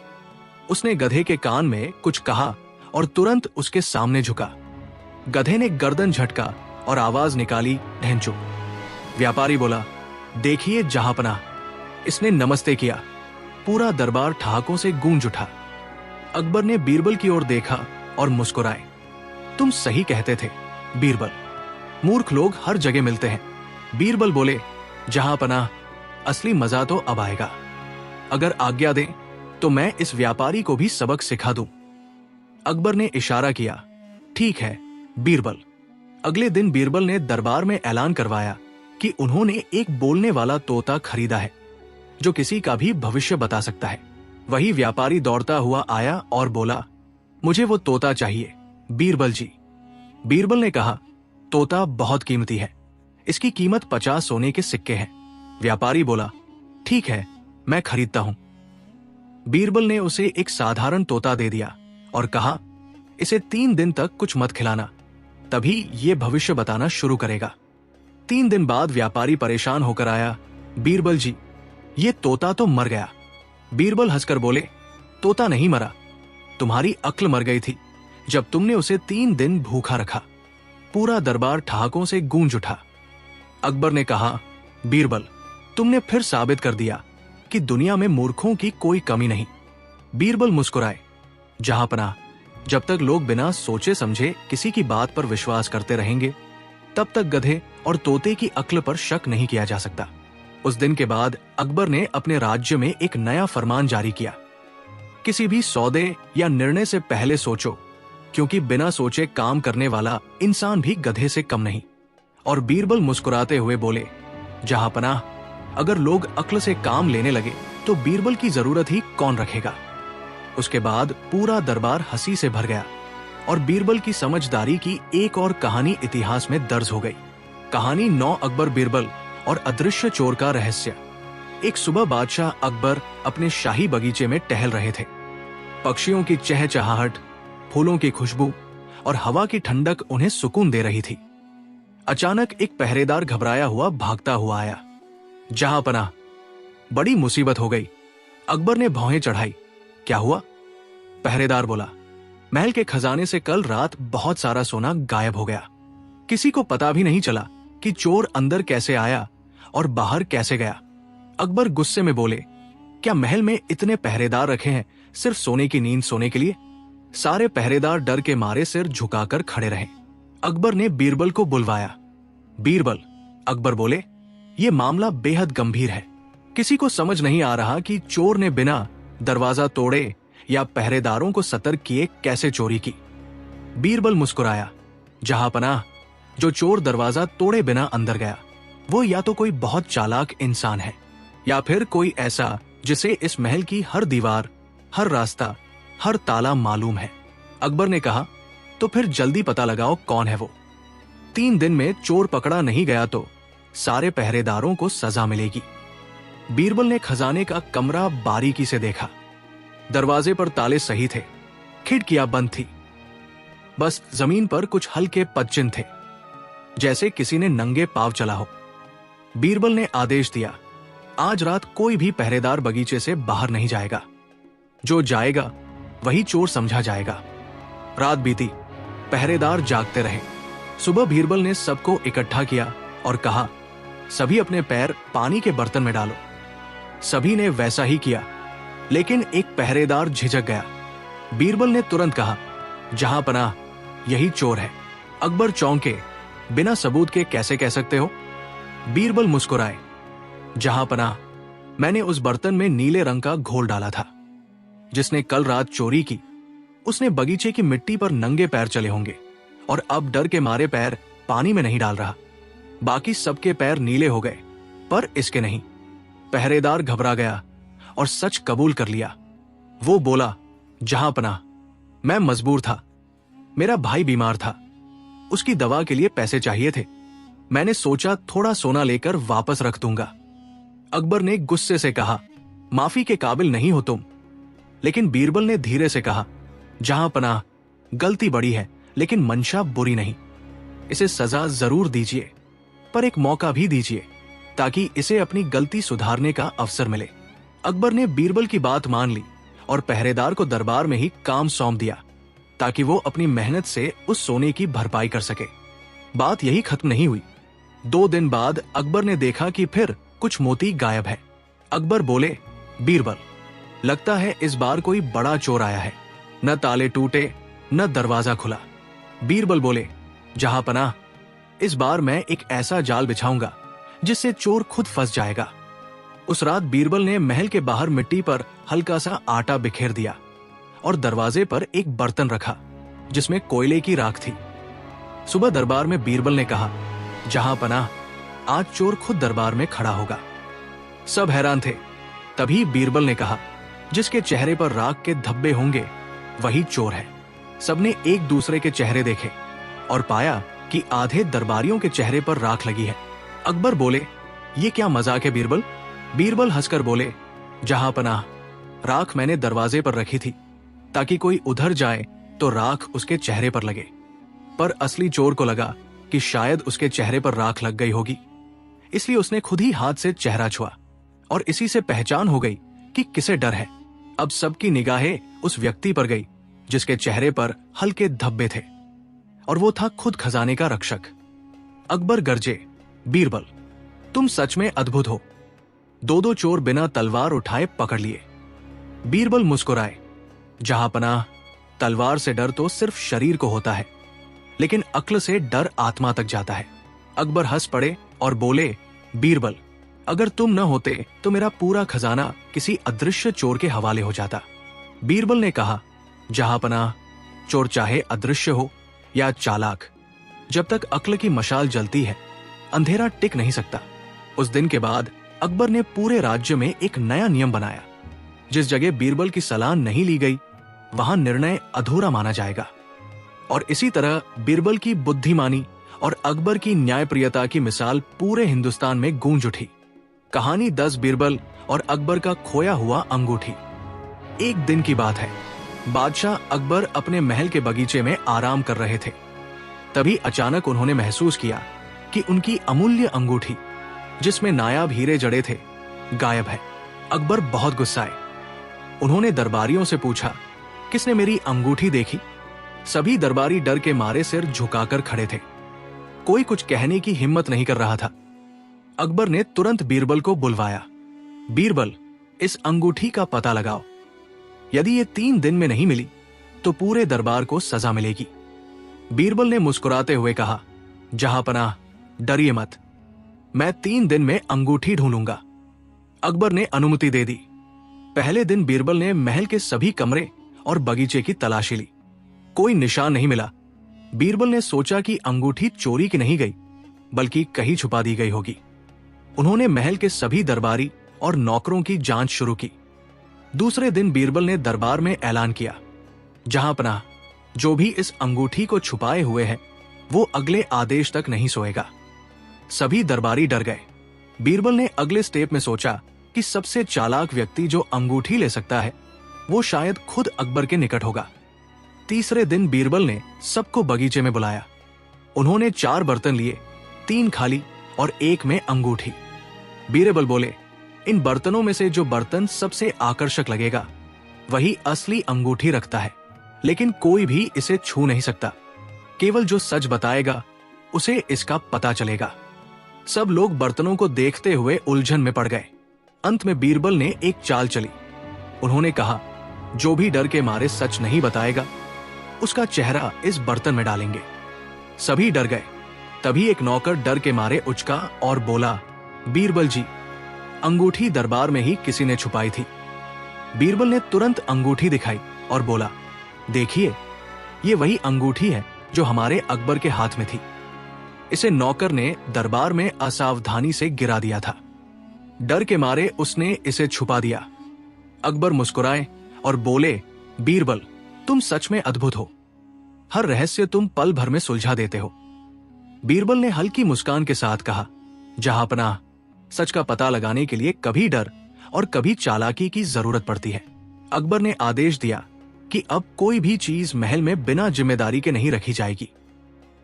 उसने गधे के कान में कुछ कहा और तुरंत उसके सामने झुका। गधे ने गर्दन झटका और आवाज निकाली, ढेंचू। व्यापारी बोला, देखिए जहां पनाह, इसने नमस्ते किया। पूरा दरबार ठहाकों से गूंज उठा। अकबर ने बीरबल की ओर देखा और मुस्कुराए। तुम सही कहते थे बीरबल, मूर्ख लोग हर जगह मिलते हैं। बीरबल बोले, जहां पनाह, असली मजा तो अब आएगा। अगर आज्ञा दें तो मैं इस व्यापारी को भी सबक सिखा दूं। अकबर ने इशारा किया, ठीक है बीरबल। अगले दिन बीरबल ने दरबार में ऐलान करवाया कि उन्होंने एक बोलने वाला तोता खरीदा है जो किसी का भी भविष्य बता सकता है। वही व्यापारी दौड़ता हुआ आया और बोला, मुझे वो तोता चाहिए बीरबल जी। बीरबल ने कहा, तोता बहुत कीमती है, इसकी कीमत 50 सोने के सिक्के हैं। व्यापारी बोला, ठीक है, मैं खरीदता हूं। बीरबल ने उसे एक साधारण तोता दे दिया और कहा, इसे 3 दिन तक कुछ मत खिलाना, तभी ये भविष्य बताना शुरू करेगा। 3 दिन बाद व्यापारी परेशान होकर आया, बीरबल जी, ये तोता तो मर गया। बीरबल हंसकर बोले, तोता नहीं मरा, तुम्हारी अक्ल मर गई थी जब तुमने उसे 3 दिन भूखा रखा। पूरा दरबार ठहाकों से गूंज उठा। अकबर ने कहा, बीरबल, तुमने फिर साबित कर दिया कि दुनिया में मूर्खों की कोई कमी नहीं। बीरबल मुस्कुराए, जहां पनाह, जब तक लोग बिना सोचे समझे किसी की बात पर विश्वास करते रहेंगे, तब तक गधे और तोते की अक्ल पर शक नहीं किया जा सकता। उस दिन के बाद अकबर ने अपने राज्य में एक नया फरमान जारी किया, किसी भी सौदे या निर्णय से पहले सोचो, क्योंकि बिना सोचे काम करने वाला इंसान भी गधे से कम नहीं। और बीरबल मुस्कुराते हुए बोले, जहां पनाह, अगर लोग अक्ल से काम लेने लगे तो बीरबल की जरूरत ही कौन रखेगा। उसके बाद पूरा दरबार हंसी से भर गया और बीरबल की समझदारी की एक और कहानी इतिहास में दर्ज हो गई। कहानी 9 अकबर बीरबल और अदृश्य चोर का रहस्य। एक सुबह बादशाह अकबर अपने शाही बगीचे में टहल रहे थे। पक्षियों की चहचहाहट, फूलों की खुशबू और हवा की ठंडक उन्हें सुकून दे रही थी। अचानक एक पहरेदार घबराया हुआ भागता हुआ आया। जहां पनाह, बड़ी मुसीबत हो गई। अकबर ने भौहें चढ़ाई। क्या हुआ? पहरेदार बोला, महल के खजाने से कल रात बहुत सारा सोना गायब हो गया। किसी को पता भी नहीं चला कि चोर अंदर कैसे आया और बाहर कैसे गया। अकबर गुस्से में बोले, क्या महल में इतने पहरेदार रखे हैं सिर्फ सोने की नींद सोने के लिए? सारे पहरेदार डर के मारे सिर झुकाकर खड़े रहे। अकबर ने बीरबल को बुलवाया। बीरबल, अकबर बोले, ये मामला बेहद गंभीर है। किसी को समझ नहीं आ रहा कि चोर ने बिना दरवाजा तोड़े या पहरेदारों को सतर्क किए कैसे चोरी की। बीरबल मुस्कुराया, जहां पनाह, जो चोर दरवाजा तोड़े बिना अंदर गया वो या तो कोई बहुत चालाक इंसान है या फिर कोई ऐसा जिसे इस महल की हर दीवार, हर रास्ता, हर ताला मालूम है। अकबर ने कहा, तो फिर जल्दी पता लगाओ कौन है वो। 3 दिन में चोर पकड़ा नहीं गया तो सारे पहरेदारों को सजा मिलेगी। बीरबल ने खजाने का कमरा बारीकी से देखा। दरवाजे पर ताले सही थे, खिड़कियां बंद थी। बस जमीन पर कुछ हल्के पदचिन्ह थे, जैसे किसी ने नंगे पांव चला हो। बीरबल ने आदेश दिया, आज रात कोई भी पहरेदार बगीचे से बाहर नहीं जाएगा। जो जाएगा वही चोर समझा जाएगा। रात बीती, पहरेदार जागते रहे। सुबह बीरबल ने सबको इकट्ठा किया और कहा, सभी अपने पैर पानी के बर्तन में डालो। सभी ने वैसा ही किया, लेकिन एक पहरेदार झिझक गया। बीरबल ने तुरंत कहा, जहां पनाह, यही चोर है। अकबर चौंके, बिना सबूत के कैसे कह सकते हो? बीरबल मुस्कुराए, जहां पनाह, मैंने उस बर्तन में नीले रंग का घोल डाला था। जिसने कल रात चोरी की उसने बगीचे की मिट्टी पर नंगे पैर चले होंगे और अब डर के मारे पैर पानी में नहीं डाल रहा। बाकी सबके पैर नीले हो गए, पर इसके नहीं। पहरेदार घबरा गया और सच कबूल कर लिया। वो बोला, जहां पनाह, मैं मजबूर था। मेरा भाई बीमार था, उसकी दवा के लिए पैसे चाहिए थे। मैंने सोचा थोड़ा सोना लेकर वापस रख दूंगा। अकबर ने गुस्से से कहा, माफी के काबिल नहीं हो तुम। लेकिन बीरबल ने धीरे से कहा, जहां पनाह, गलती बड़ी है लेकिन मंशा बुरी नहीं। इसे सजा जरूर दीजिए, पर एक मौका भी दीजिए ताकि इसे अपनी गलती सुधारने का अवसर मिले। अकबर ने बीरबल की बात मान ली और पहरेदार को दरबार में ही काम सौंप दिया ताकि वो अपनी मेहनत से उस सोने की भरपाई कर सके। बात यही खत्म नहीं हुई। 2 दिन बाद अकबर ने देखा कि फिर कुछ मोती गायब है। अकबर बोले, बीरबल, लगता है इस बार कोई बड़ा चोर आया है। न ताले टूटे, न दरवाजा खुला। बीरबल बोले, जहां पनाह, इस बार मैं एक ऐसा जाल बिछाऊंगा जिससे चोर खुद फंस जाएगा। उस रात बीरबल ने महल के बाहर मिट्टी पर हल्का सा आटा बिखेर दिया और दरवाजे पर एक बर्तन रखा जिसमें कोयले की राख थी। सुबह दरबार में बीरबल ने कहा, जहां पनाह, आज चोर खुद दरबार में खड़ा होगा। सब हैरान थे। तभी बीरबल ने कहा, जिसके चेहरे पर राख के धब्बे होंगे वही चोर है। सबने एक दूसरे के चेहरे देखे और पाया कि आधे दरबारियों के चेहरे पर राख लगी है। अकबर बोले, ये क्या मजाक है बीरबल? बीरबल हंसकर बोले, जहां पनाह, राख मैंने दरवाजे पर रखी थी ताकि कोई उधर जाए तो राख उसके चेहरे पर लगे। पर असली चोर को लगा कि शायद उसके चेहरे पर राख लग गई होगी, इसलिए उसने खुद ही हाथ से चेहरा छुआ और इसी से पहचान हो गई कि किसे डर है। अब सबकी निगाहें उस व्यक्ति पर गई जिसके चेहरे पर हल्के धब्बे थे, और वो था खुद खजाने का रक्षक। अकबर गरजे, बीरबल, तुम सच में अद्भुत हो। दो चोर बिना तलवार उठाए पकड़ लिए। बीरबल मुस्कुराए, जहां पनाह, तलवार से डर तो सिर्फ शरीर को होता है, लेकिन अक्ल से डर आत्मा तक जाता है। अकबर हंस पड़े और बोले, बीरबल, अगर तुम न होते तो मेरा पूरा खजाना किसी अदृश्य चोर के हवाले हो जाता। बीरबल ने कहा, जहां पनाह, चोर चाहे अदृश्य हो या चालाक, जब तक अक्ल की मशाल जलती है अंधेरा टिक नहीं सकता। उस दिन के बाद अकबर ने पूरे राज्य में एक नया नियम बनाया। जिस जगह बीरबल की सलाह नहीं ली गई वहां निर्णय अधूरा माना जाएगा। और इसी तरह बीरबल की बुद्धिमानी और अकबर की न्यायप्रियता की मिसाल पूरे हिंदुस्तान में गूंज उठी। कहानी 10 बीरबल और अकबर का खोया हुआ अंगूठी। एक दिन की बात है, बादशाह अकबर अपने महल के बगीचे में आराम कर रहे थे। तभी अचानक उन्होंने महसूस किया कि उनकी अमूल्य अंगूठी, जिसमें नायाब हीरे जड़े थे, गायब है। अकबर बहुत गुस्साए। उन्होंने दरबारियों से पूछा, किसने मेरी अंगूठी देखी? सभी दरबारी डर के मारे सिर झुकाकर खड़े थे। कोई कुछ कहने की हिम्मत नहीं कर रहा था। अकबर ने तुरंत बीरबल को बुलवाया। बीरबल, इस अंगूठी का पता लगाओ। यदि ये 3 दिन में नहीं मिली तो पूरे दरबार को सजा मिलेगी। बीरबल ने मुस्कुराते हुए कहा, जहां पनाह, डरिए मत, मैं 3 दिन में अंगूठी ढूंढूंगा। अकबर ने अनुमति दे दी। पहले दिन बीरबल ने महल के सभी कमरे और बगीचे की तलाशी ली। कोई निशान नहीं मिला। बीरबल ने सोचा कि अंगूठी चोरी की नहीं गई, बल्कि कहीं छुपा दी गई होगी। उन्होंने महल के सभी दरबारी और नौकरों की जांच शुरू की। दूसरे दिन बीरबल ने दरबार में ऐलान किया, जहां पनाह, जो भी इस अंगूठी को छुपाए हुए है वो अगले आदेश तक नहीं सोएगा। सभी दरबारी डर गए। बीरबल ने अगले स्टेप में सोचा कि सबसे चालाक व्यक्ति जो अंगूठी ले सकता है वो शायद खुद अकबर के निकट होगा। तीसरे दिन बीरबल ने सबको बगीचे में बुलाया। उन्होंने 4 बर्तन लिए, 3 खाली और 1 में अंगूठी। बीरबल बोले, इन बर्तनों में से जो बर्तन सबसे आकर्षक लगेगा वही असली अंगूठी रखता है, लेकिन कोई भी इसे छू नहीं सकता। केवल जो सच बताएगा उसे इसका पता चलेगा। सब लोग बर्तनों को देखते हुए उलझन में पड़ गए। अंत में बीरबल ने एक चाल चली। उन्होंने कहा, जो भी डर के मारे सच नहीं बताएगा उसका चेहरा इस बर्तन में डालेंगे। सभी डर गए। तभी एक नौकर डर के मारे उचका और बोला, बीरबल जी, अंगूठी दरबार में ही किसी ने छुपाई थी। बीरबल ने तुरंत अंगूठी दिखाई और बोला, देखिए, ये वही अंगूठी है जो हमारे अकबर के हाथ में थी। इसे नौकर ने दरबार में असावधानी से गिरा दिया था। डर के मारे उसने इसे छुपा दिया। अकबर मुस्कुराए और बोले, बीरबल, तुम सच में अद्भुत हो। हर रहस्य तुम पल भर में सुलझा देते हो। बीरबल ने हल्की मुस्कान के साथ कहा, जहां पनाह, सच का पता लगाने के लिए कभी डर और कभी चालाकी की जरूरत पड़ती है। अकबर ने आदेश दिया कि अब कोई भी चीज महल में बिना जिम्मेदारी के नहीं रखी जाएगी।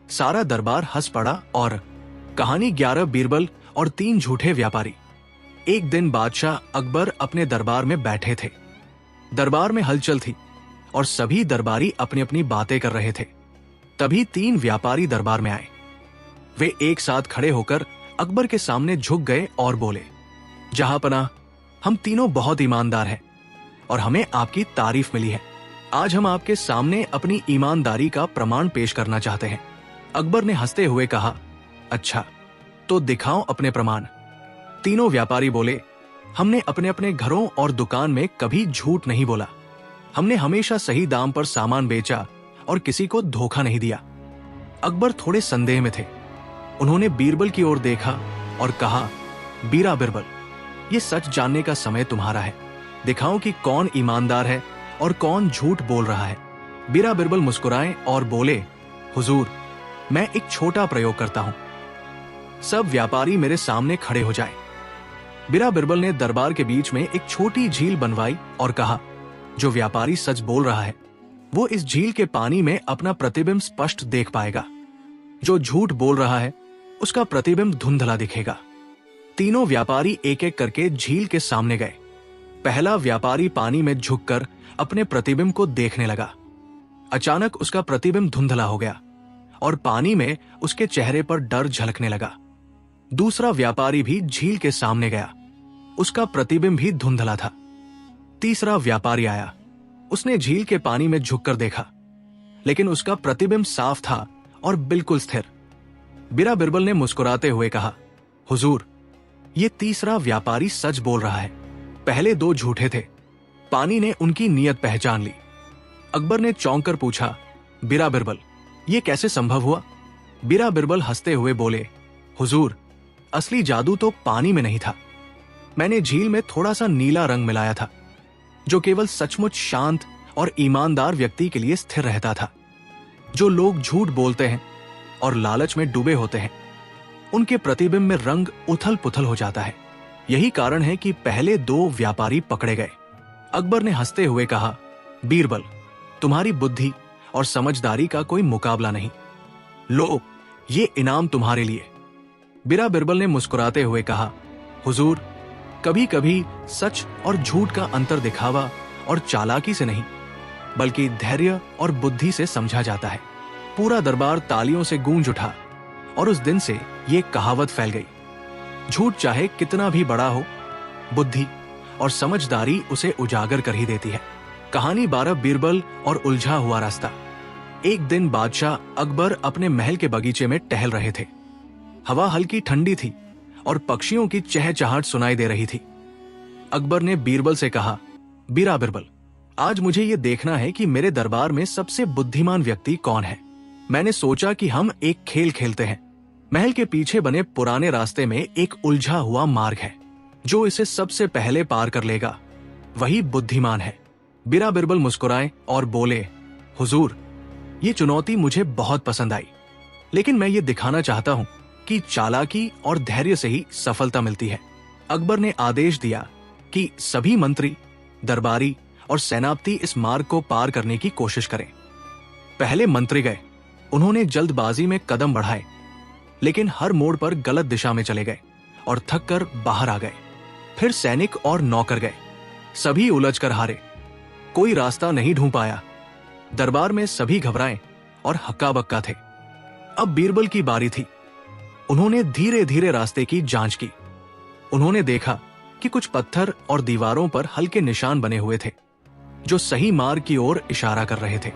सारा दरबार हंस पड़ा और कहानी 11 बीरबल और 3 झूठे व्यापारी। एक दिन बादशाह अकबर अपने दरबार में बैठे थे। दरबार में हलचल थी और सभी दरबारी अपनी अपनी बातें कर रहे थे। तभी 3 व्यापारी दरबार में आए। वे एक साथ खड़े होकर अकबर के सामने झुक गए और बोले, जहां पनाह, हम तीनों बहुत ईमानदार हैं और हमें आपकी तारीफ मिली है। आज हम आपके सामने अपनी ईमानदारी का प्रमाण पेश करना चाहते हैं। अकबर ने हंसते हुए कहा, अच्छा, तो दिखाओ अपने प्रमाण। तीनों व्यापारी बोले, हमने अपने अपने घरों और दुकान में कभी झूठ नहीं बोला। हमने हमेशा सही दाम पर सामान बेचा और किसी को धोखा नहीं दिया। अकबर थोड़े संदेह में थे। उन्होंने बीरबल की ओर देखा और कहा, बीरा बिरबल, ये सच जानने का समय तुम्हारा है। दिखाओ कि कौन ईमानदार है और कौन झूठ बोल रहा है। बीरा बिरबल मुस्कुराए और बोले, हुजूर, मैं एक छोटा प्रयोग करता हूं। सब व्यापारी मेरे सामने खड़े हो जाए। बीरा बिरबल ने दरबार के बीच में एक छोटी झील बनवाई और कहा, जो व्यापारी सच बोल रहा है वो इस झील के पानी में अपना प्रतिबिंब स्पष्ट देख पाएगा। जो झूठ बोल रहा है उसका प्रतिबिंब धुंधला दिखेगा। तीनों व्यापारी एक एक करके झील के सामने गए। पहला व्यापारी पानी में झुककर अपने प्रतिबिंब को देखने लगा। अचानक उसका प्रतिबिंब धुंधला हो गया और पानी में उसके चेहरे पर डर झलकने लगा। दूसरा व्यापारी भी झील के सामने गया। उसका प्रतिबिंब भी धुंधला था। तीसरा व्यापारी आया। उसने झील के पानी में झुककर देखा, लेकिन उसका प्रतिबिंब साफ था और बिल्कुल स्थिर। बीरा बिरबल ने मुस्कुराते हुए कहा, हुजूर, ये तीसरा व्यापारी सच बोल रहा है। पहले दो झूठे थे। पानी ने उनकी नीयत पहचान ली। अकबर ने चौंक कर पूछा, बीरा बिरबल, ये कैसे संभव हुआ? बीरा बिरबल हंसते हुए बोले, हुजूर, असली जादू तो पानी में नहीं था। मैंने झील में थोड़ा सा नीला रंग मिलाया था, जो केवल सचमुच शांत और ईमानदार व्यक्ति के लिए स्थिर रहता था। जो लोग झूठ बोलते हैं और लालच में डूबे होते हैं, उनके प्रतिबिंब में रंग उथल पुथल हो जाता है। यही कारण है कि पहले दो व्यापारी पकड़े गए। अकबर ने हंसते हुए कहा, बीरबल, तुम्हारी बुद्धि और समझदारी का कोई मुकाबला नहीं। लो, ये इनाम तुम्हारे लिए। बीरा बिरबल ने मुस्कुराते हुए कहा, हुजूर, कभी कभी सच और झूठ का अंतर दिखावा और चालाकी से नहीं, बल्कि धैर्य और बुद्धि से समझा जाता है। पूरा दरबार तालियों से गूंज उठा और उस दिन से ये कहावत फैल गई, झूठ चाहे कितना भी बड़ा हो, बुद्धि और समझदारी उसे उजागर कर ही देती है। कहानी 12 बीरबल और उलझा हुआ रास्ता। एक दिन बादशाह अकबर अपने महल के बगीचे में टहल रहे थे। हवा हल्की ठंडी थी और पक्षियों की चहचहाहट सुनाई दे रही थी। अकबर ने बीरबल से कहा, बीरा बिरबल, आज मुझे ये देखना है कि मेरे दरबार में सबसे बुद्धिमान व्यक्ति कौन है। मैंने सोचा कि हम एक खेल खेलते हैं। महल के पीछे बने पुराने रास्ते में एक उलझा हुआ मार्ग है। जो इसे सबसे पहले पार कर लेगा वही बुद्धिमान है। बीरा बिरबल मुस्कुराए और बोले, हुजूर, ये चुनौती मुझे बहुत पसंद आई, लेकिन मैं ये दिखाना चाहता हूं कि चालाकी और धैर्य से ही सफलता मिलती है। अकबर ने आदेश दिया कि सभी मंत्री, दरबारी और सेनापति इस मार्ग को पार करने की कोशिश करें। पहले मंत्री गए। उन्होंने जल्दबाजी में कदम बढ़ाए, लेकिन हर मोड़ पर गलत दिशा में चले गए और थक कर बाहर आ गए। फिर सैनिक और नौकर गए। सभी उलझ कर हारे। कोई रास्ता नहीं ढूंढ पाया। दरबार में सभी घबराए और हक्का बक्का थे। अब बीरबल की बारी थी। उन्होंने धीरे धीरे रास्ते की जांच की। उन्होंने देखा कि कुछ पत्थर और दीवारों पर हल्के निशान बने हुए थे, जो सही मार्ग की ओर इशारा कर रहे थे।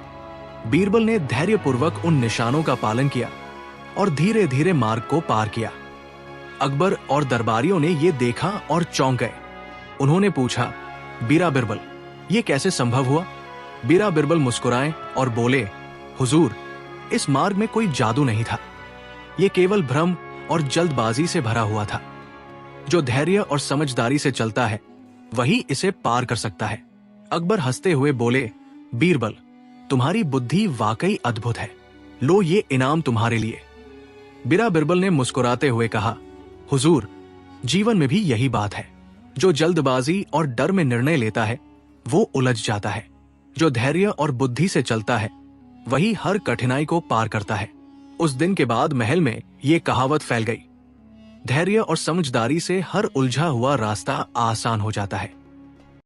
बीरबल ने धैर्यपूर्वक उन निशानों का पालन किया और धीरे धीरे मार्ग को पार किया। अकबर और दरबारियों ने यह देखा और चौंक गए। उन्होंने पूछा, बीरा बिरबल, ये कैसे संभव हुआ? बीरा बिरबल मुस्कुराए और बोले, हुजूर, इस मार्ग में कोई जादू नहीं था। ये केवल भ्रम और जल्दबाजी से भरा हुआ था। जो धैर्य और समझदारी से चलता है वही इसे पार कर सकता है। अकबर हंसते हुए बोले, बीरबल, तुम्हारी बुद्धि वाकई अद्भुत है। लो, ये इनाम तुम्हारे लिए। बीरा बिरबल ने मुस्कुराते हुए कहा, हुजूर, जीवन में भी यही बात है। जो जल्दबाजी और डर में निर्णय लेता है वो उलझ जाता है। जो धैर्य और बुद्धि से चलता है वही हर कठिनाई को पार करता है। उस दिन के बाद महल में ये कहावत फैल गई, धैर्य और समझदारी से हर उलझा हुआ रास्ता आसान हो जाता है।